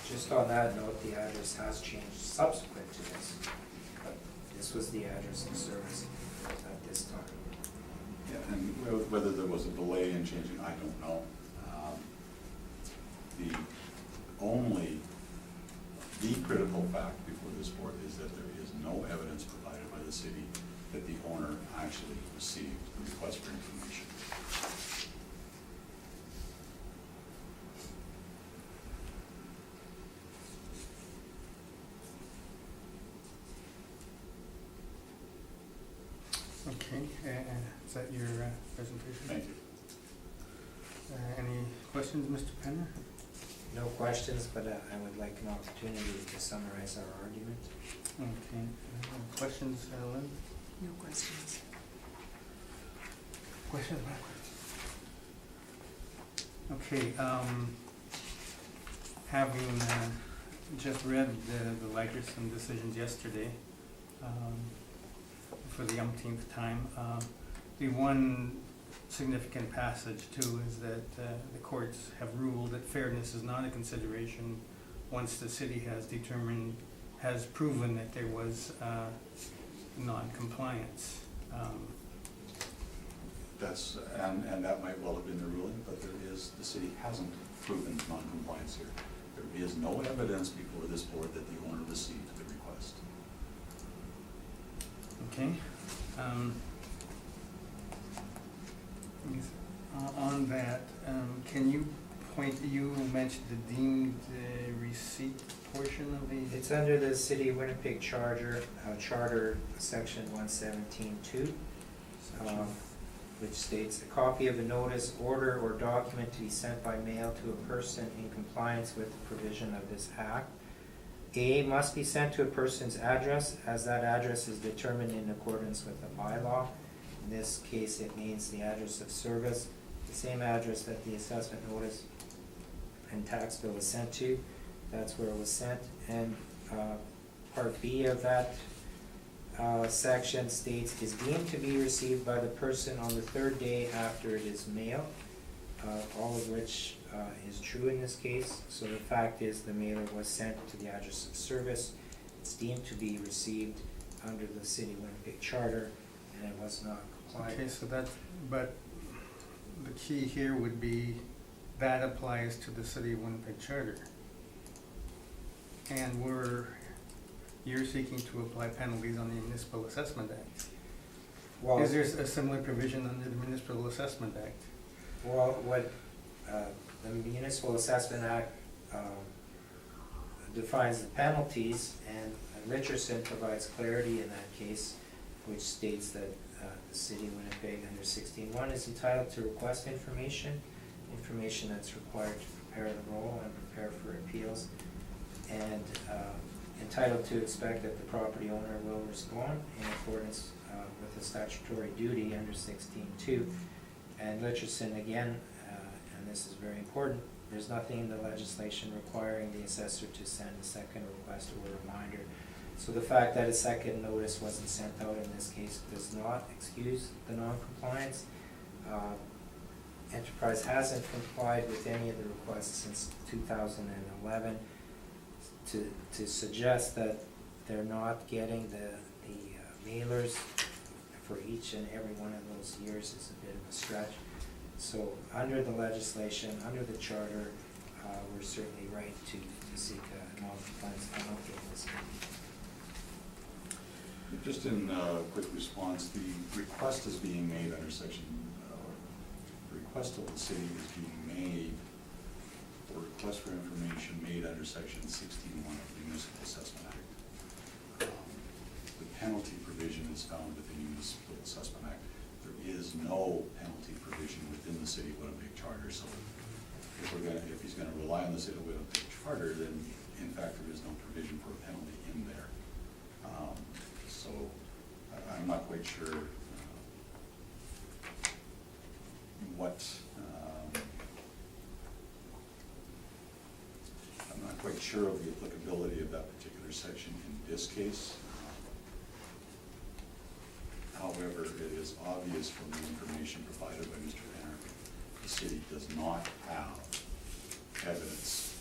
Just on that note, the address has changed subsequent to this, but this was the address and service at this time. Yeah, and whether there was a delay in changing, I don't know. The critical fact before this board is that there is no evidence provided by the city that the owner actually received the request for information. Okay, is that your presentation? Thank you. Any questions, Mr. Penner? No questions, but I would like an opportunity to summarize our argument. Okay, questions, Lynn? No questions. Questions, Mark? Okay, having just read the Lagerson decisions yesterday, for the umpteenth time, the one significant passage too is that the courts have ruled that fairness is not a consideration once the city has determined has proven that there was non-compliance. That's, and that might well have been the ruling, but the city hasn't proven non-compliance here. There is no evidence before this board that the owner received the request. Okay. On that, can you you mentioned the deemed receipt portion of the. It's under the City of Winnipeg Charter, section 117.2, which states, a copy of a notice, order, or document to be sent by mail to a person in compliance with the provision of this act. A, must be sent to a person's address, as that address is determined in accordance with the bylaw. In this case, it means the address of service, the same address that the assessment notice and tax bill is sent to. That's where it was sent. And part B of that section states, is deemed to be received by the person on the third day after it is mailed, all of which is true in this case. So the fact is, the mailer was sent to the address of service. It's deemed to be received under the City of Winnipeg Charter, and it was not compliant. Okay, so that, but the key here would be that applies to the City of Winnipeg Charter. And you're seeking to apply penalties on the Municipal Assessment Act. Well, Is there a similar provision under the Municipal Assessment Act? well, what the Municipal Assessment Act defines the penalties, and Richardson provides clarity in that case, which states that the City of Winnipeg under 16.1 is entitled to request information that's required to prepare the roll and prepare for appeals, and entitled to expect that the property owner will respond in accordance with the statutory duty under 16.2. And Richardson, again, and this is very important, there's nothing in the legislation requiring the assessor to send a second request or a reminder. So the fact that a second notice wasn't sent out in this case does not excuse the non-compliance. Enterprise hasn't complied with any of the requests since 2011. To suggest that they're not getting the mailers for each and every one of those years is a bit of a stretch. So under the legislation, under the charter, we're certainly right to seek a non-compliance penalty in this case. Just in quick response, the request is being made under section, the request of the city is being made, or request for information made under section 16.1 of the Municipal Assessment Act. The penalty provision is found within the Municipal Assessment Act. There is no penalty provision within the City of Winnipeg Charter, so if he's gonna rely on the City of Winnipeg Charter, then in fact there is no provision for a penalty in there. So I'm not quite sure I'm not quite sure of the applicability of that particular section in this case. However, it is obvious from the information provided by Mr. Henry, the city does not have evidence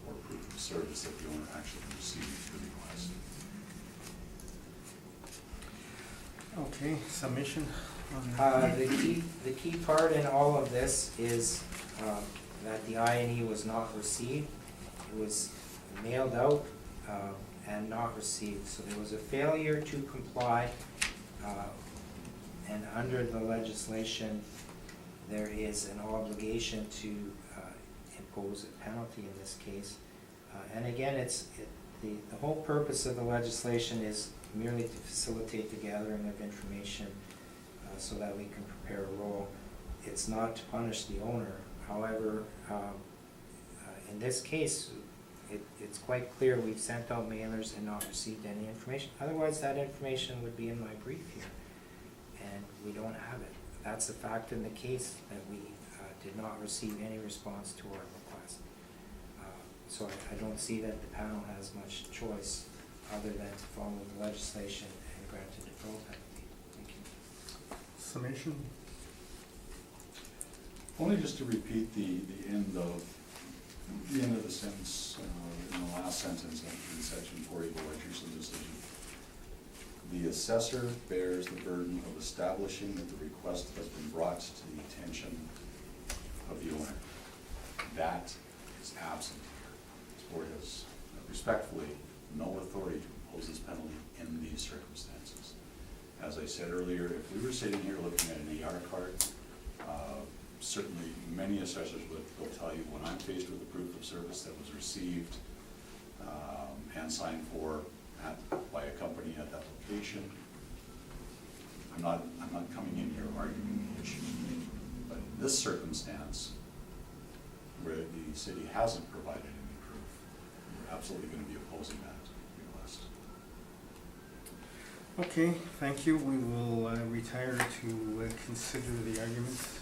or proof of service that the owner actually received the request. Okay, submission on The key part in all of this is that the INE was not received. It was mailed out and not received. So there was a failure to comply, and under the legislation, there is an obligation to impose a penalty in this case. And again, the whole purpose of the legislation is merely to facilitate the gathering of information so that we can prepare a roll. It's not to punish the owner. However, in this case, it's quite clear we've sent out mailers and not received any information. Otherwise, that information would be in my brief here, and we don't have it. That's a fact in the case, that we did not receive any response to our request. So I don't see that the panel has much choice other than to follow the legislation and grant a deferral penalty. Thank you. summation. Only just to repeat the end of the end of the sentence, in the last sentence in section 40 of the legislative decision. The assessor bears the burden of establishing that the request has been brought to the attention of the owner. That is absent here. This board has respectfully no authority to impose this penalty in these circumstances. As I said earlier, if we were sitting here looking at an AR card, certainly many assessors will tell you when I'm faced with a proof of service that was received and signed for by a company at that location, I'm not coming in here arguing the issue. But in this circumstance, where the city hasn't provided any proof, we're absolutely going to be opposing that request. Okay, thank you. We will retire to consider the arguments.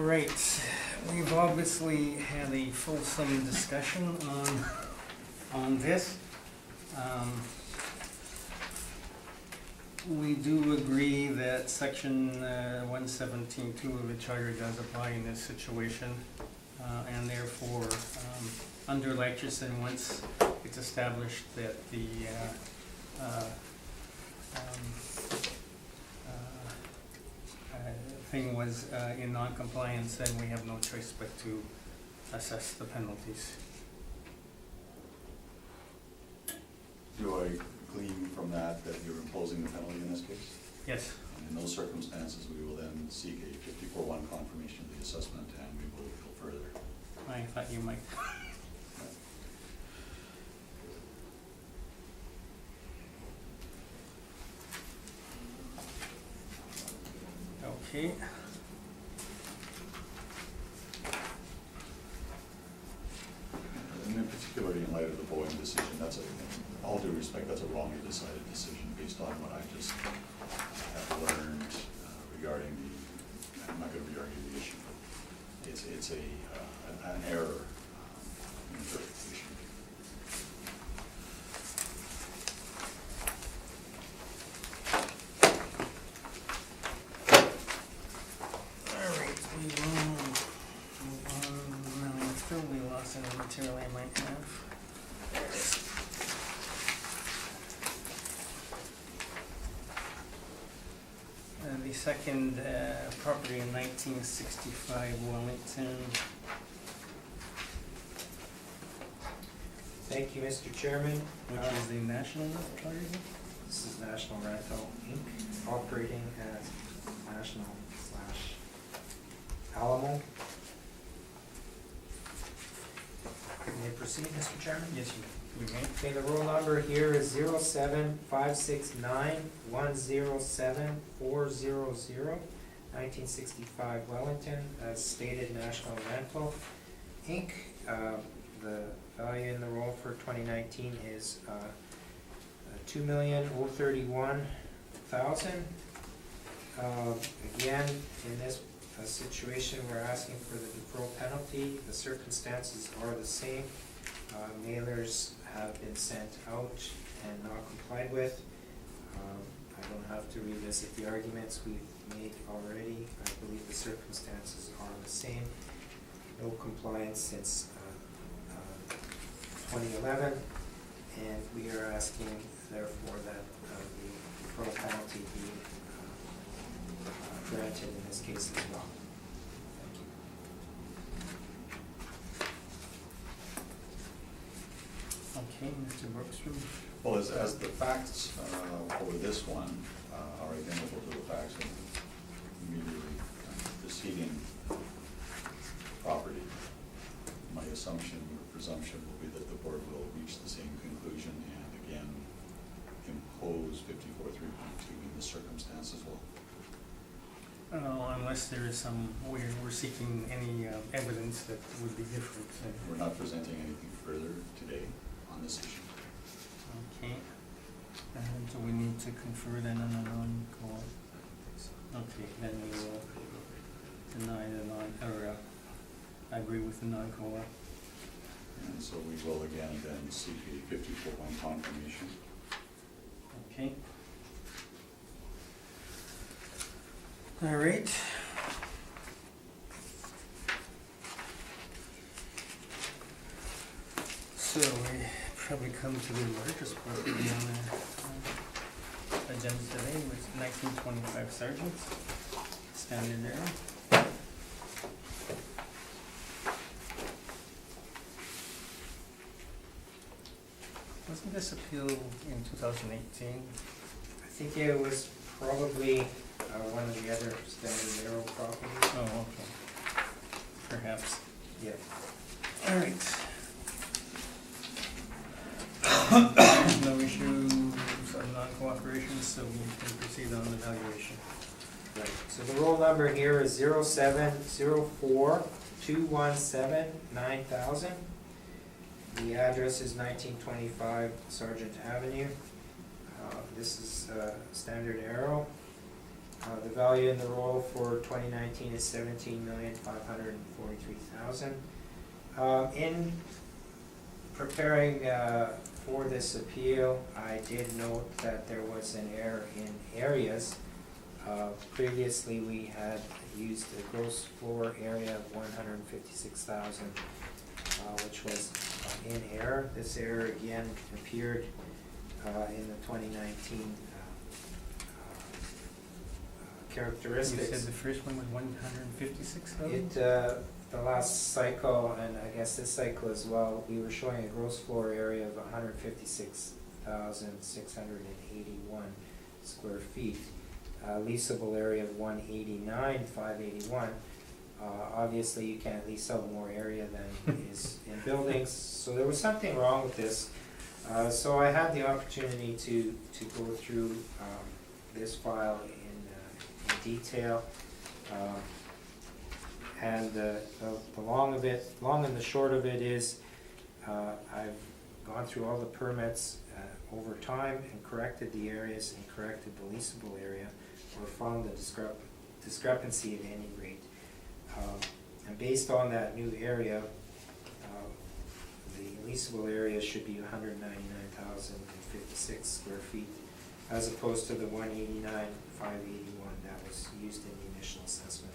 right, we've obviously had a fulsome discussion on this. We do agree that section 117.2 of the charter does apply in this situation, and therefore, under Leitchison, once it's established that the thing was in non-compliance, then we have no choice but to assess the penalties. Do I glean from that you're imposing the penalty in this case? Yes. And in those circumstances, we will then seek a 54-1 confirmation of the assessment, and we will go further. I thought you might. Okay. And in particular, in light of the Boeing decision, that's all due respect, that's a wrongly decided decision based on what I just have learned regarding I'm not going to re-argue the issue, but it's an error in interpretation. All right, we will move on. No, I still be lost in the material I might have. There it is. The second property in 1965 Wellington. Thank you, Mr. Chairman. Which is the national party? This is National Rental Inc., operating as National / Alamo. May I proceed, Mr. Chairman? Yes, you may. Okay, the roll number here is 07569 107 400, 1965 Wellington, as stated National Rental Inc. The value in the roll for 2019 is $2,031,000. Again, in this situation, we're asking for the deferral penalty. The circumstances are the same. Mailers have been sent out and not complied with. I don't have to revisit the arguments we've made already. I believe the circumstances are the same. No compliance since 2011, and we are asking, therefore, that the deferral penalty be granted in this case as well. Thank you. Okay, Mr. Brookstrom. Well, as the facts for this one are identical to the facts of immediately preceding property, my assumption or presumption will be that the board will reach the same conclusion and again impose 54.3.2 in this circumstance as well. Unless there is some, we're seeking any evidence that would be different. We're not presenting anything further today on this issue. Okay. And do we need to confer then on a non-co-op? Okay, then we will deny the I agree with the non-co-op. And so we will again then seek a 54.1 confirmation. Okay. All right. So we probably come to the largest property on the agenda today, which is 1925 Sergeants, standard there. Wasn't this appeal in 2018? I think it was probably one of the other standard arrow properties. Oh, okay. Perhaps. Yeah. All right. No issues of non-cooperation, so we can proceed on the valuation. Right. So the roll number here is 07042179000. The address is 1925 Sergeant Avenue. This is standard arrow. The value in the roll for 2019 is $17,543,000. In preparing for this appeal, I did note that there was an error in areas. Previously, we had used a gross floor area of 156,000, which was in error. This error again appeared in the 2019 characteristics. You said the first one was 156,000? It, the last cycle, and I guess this cycle as well, we were showing a gross floor area of 156,681 square feet. Leasable area of 189,581. Obviously, you can't lease out more area than is in buildings, so there was something wrong with this. So I had the opportunity to go through this file in detail. And the long and the short of it is, I've gone through all the permits over time and corrected the areas and corrected the leasable area, or found the discrepancy at any rate. And based on that new area, the leasable area should be 199,056 square feet, as opposed to the 189,581 that was used in the initial assessment.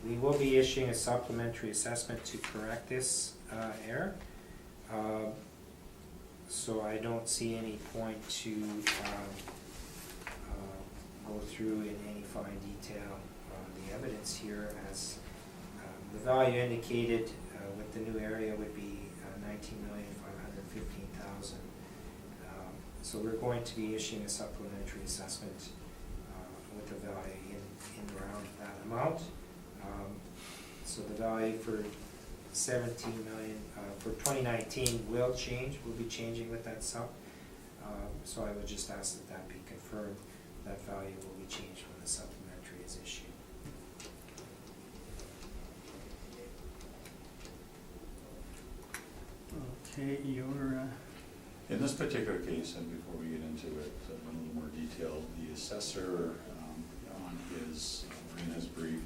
We will be issuing a supplementary assessment to correct this error. So I don't see any point to go through in any fine detail the evidence here, as the value indicated with the new area would be 19,515,000. So we're going to be issuing a supplementary assessment with the value in around that amount. So the value for 17 million for 2019 will change. We'll be changing with that sub. So I would just ask that that be confirmed. That value will be changed when the supplementary is issued. Okay, your, In this particular case, and before we get into it in a little more detail, the assessor on his, in his brief,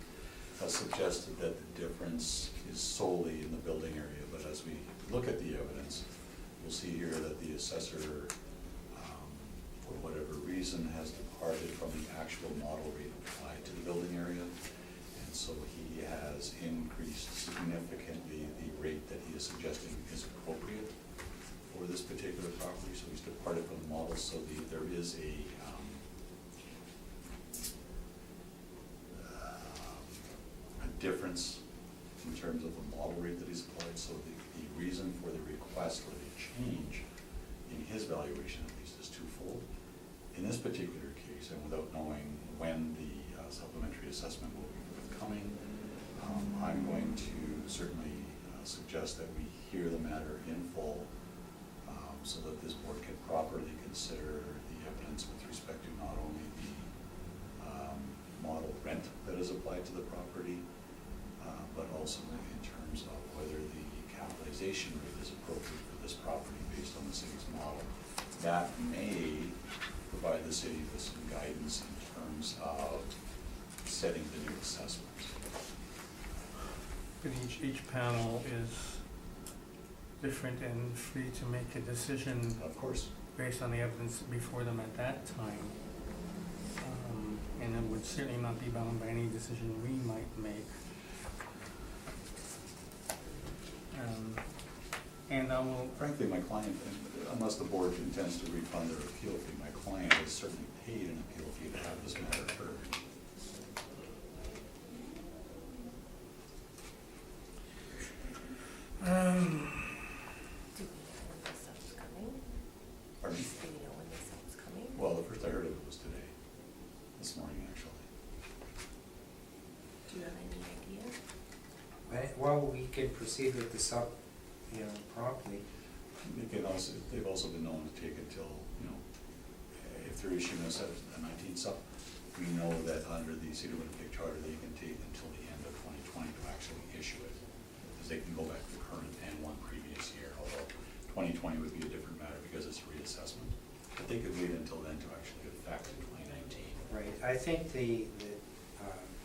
has suggested that the difference is solely in the building area, but as we look at the evidence, we'll see here that the assessor, for whatever reason, has departed from the actual model rate applied to the building area, and so he has increased significantly the rate that he is suggesting is appropriate for this particular property. So he's departed from the model, so there is a difference in terms of the model rate that he's applied. So the reason for the request or the change in his valuation at least is twofold. In this particular case, and without knowing when the supplementary assessment will be forthcoming, I'm going to certainly suggest that we hear the matter in full, so that this board can properly consider the evidence with respect to not only the model rent that is applied to the property, but also in terms of whether the capitalization rate is appropriate for this property based on the city's model. That may provide the city with some guidance in terms of setting the new assessment. but each panel is different and free to make a decision Of course. based on the evidence before them at that time. And it would certainly not be bound by any decision we might make. And I will, Frankly, my client, unless the board intends to refund their appeal fee, my client has certainly paid an appeal fee to have this matter heard. Do we know when this stuff's coming? Pardon me? Do we know when this stuff's coming? Well, the first I heard of it was today, this morning actually. Do you have any idea? Well, we can proceed with the sub, promptly. They've also been known to take until, if they're issuing us a 19 sub, we know that under the City of Winnipeg Charter, they can take until the end of 2020 to actually issue it, because they can go back to the current and one previous year, although 2020 would be a different matter because it's a reassessment. But they could wait until then to actually get it back to 2019. Right, I think the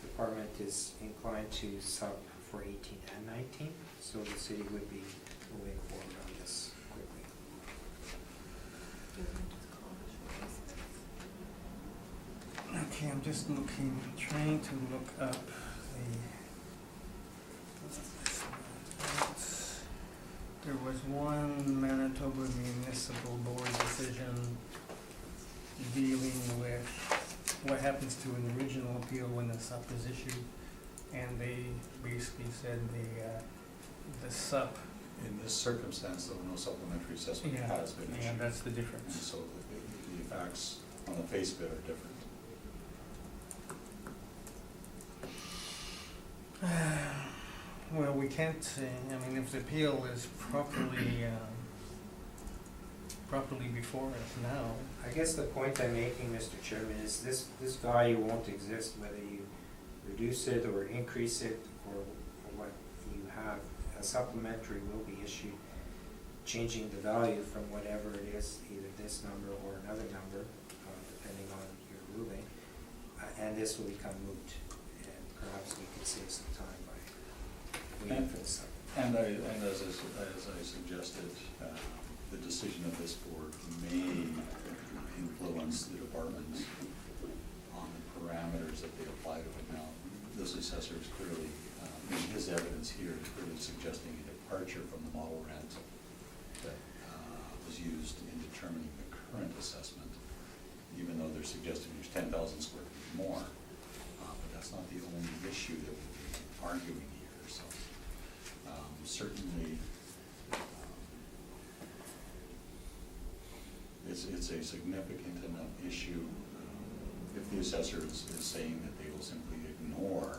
department is inclined to sub for 18 and 19, so the city would be moving forward on this quickly. Okay, I'm just looking, trying to look up there was one Manitoba Municipal Board decision dealing with what happens to an original appeal when a sup is issued. And they basically said the sup. In this circumstance, though, no supplementary assessment Yeah, has been issued. yeah, that's the And difference. so the facts on the face of it are different. Well, we can't, I mean, if the appeal is properly before us now. I guess the point I'm making, Mr. Chairman, is this value won't exist whether you reduce it or increase it or what you have. A supplementary will be issued, changing the value from whatever it is, either this number or another number, depending on your ruling, and this will become moot. And perhaps we could save some time by waiting for the sub. And as I suggested, the decision of this board may influence the department on the parameters that they apply to it. Now, this assessor is clearly, in his evidence here, is clearly suggesting a departure from the model rent that was used in determining the current assessment, even though they're suggesting there's 10,000 square feet more. But that's not the only issue that we're arguing here. So certainly, it's a significant enough issue if the assessor is saying that they will simply ignore.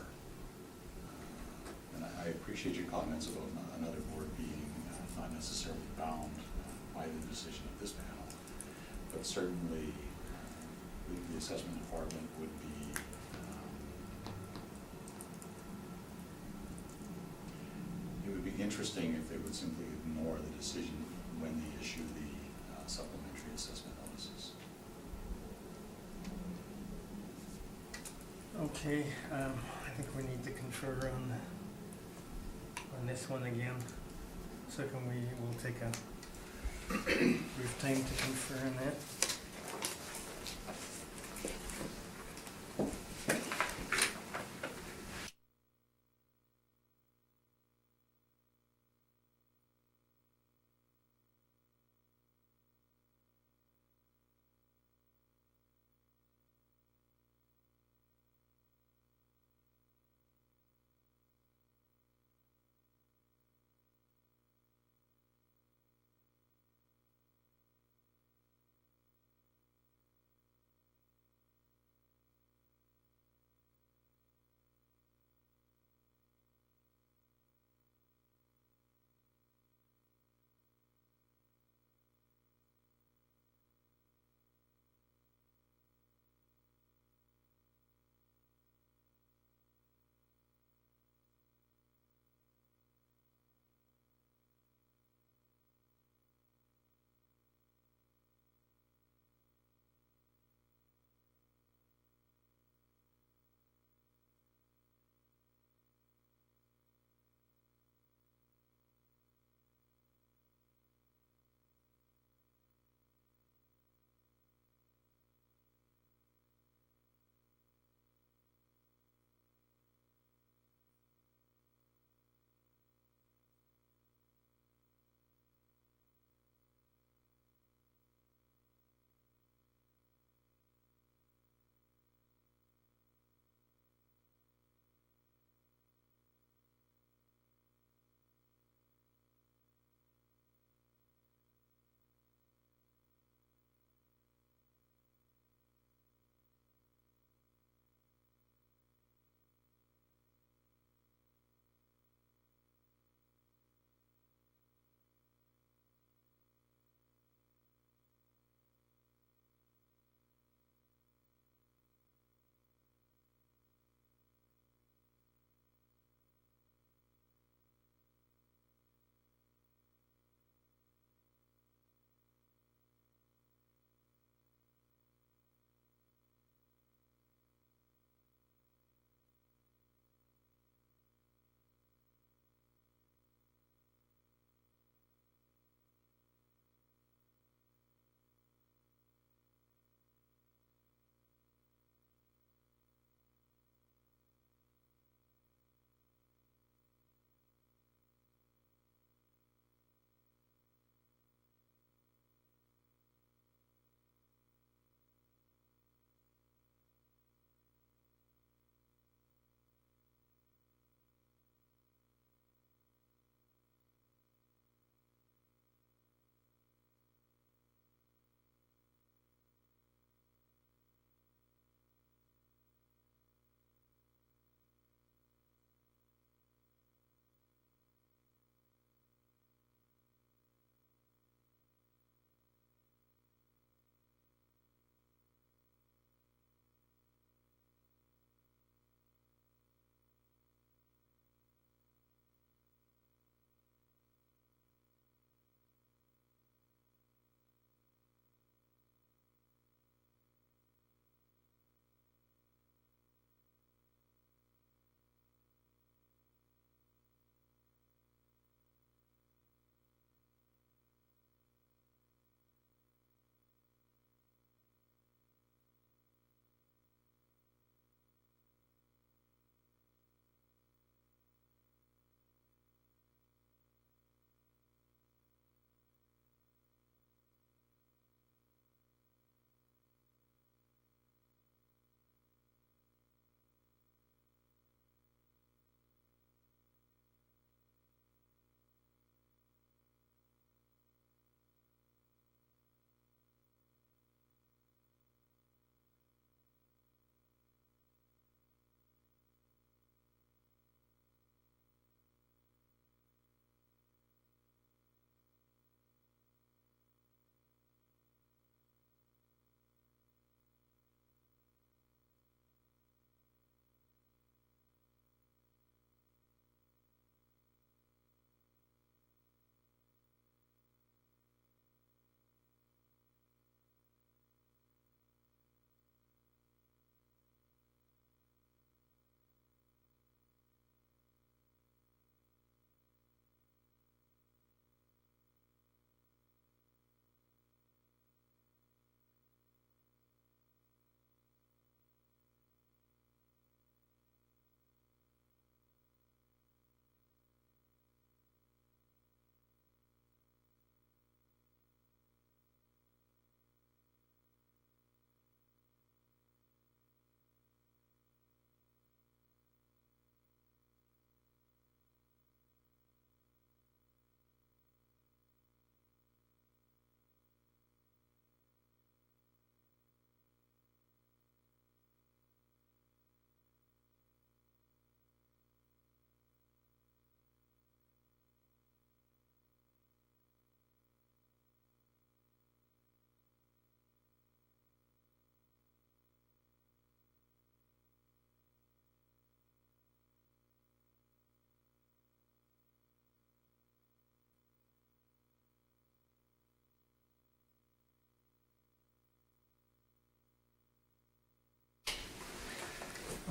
And I appreciate your comments about another board being not necessarily bound by the decision of this panel, but certainly the assessment department would be it would be interesting if they would simply ignore the decision when they issue the supplementary assessment notices. Okay, I think we need to confer on this one again. So we'll take a brief time to confer on that.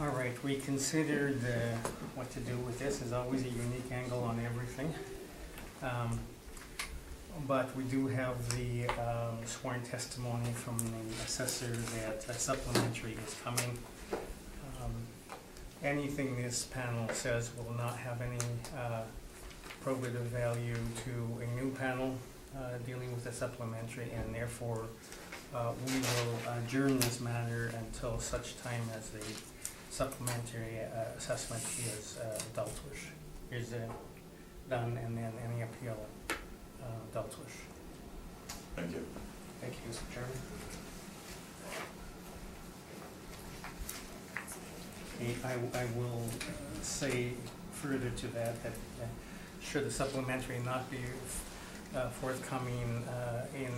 All right, we considered what to do with this. Is always a unique angle on everything. But we do have the sworn testimony from the assessor that a supplementary is coming. Anything this panel says will not have any probative value to a new panel dealing with a supplementary, and therefore we will adjourn this matter until such time as the supplementary assessment is dealt with, is done, and then any appeal dealt with. Thank you. Thank you, Mr. Chairman. I will say further to that should the supplementary not be forthcoming in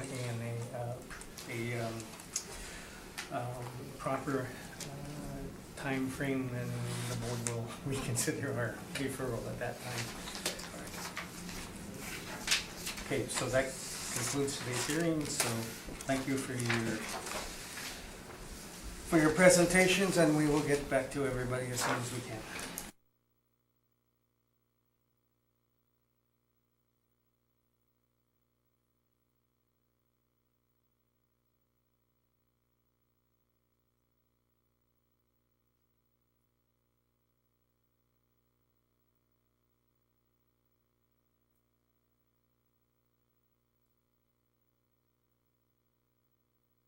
a proper time frame, then the board will reconsider our deferral at that time. Okay, so that concludes today's hearing. So thank you for your presentations, and we will get back to everybody as soon as we can.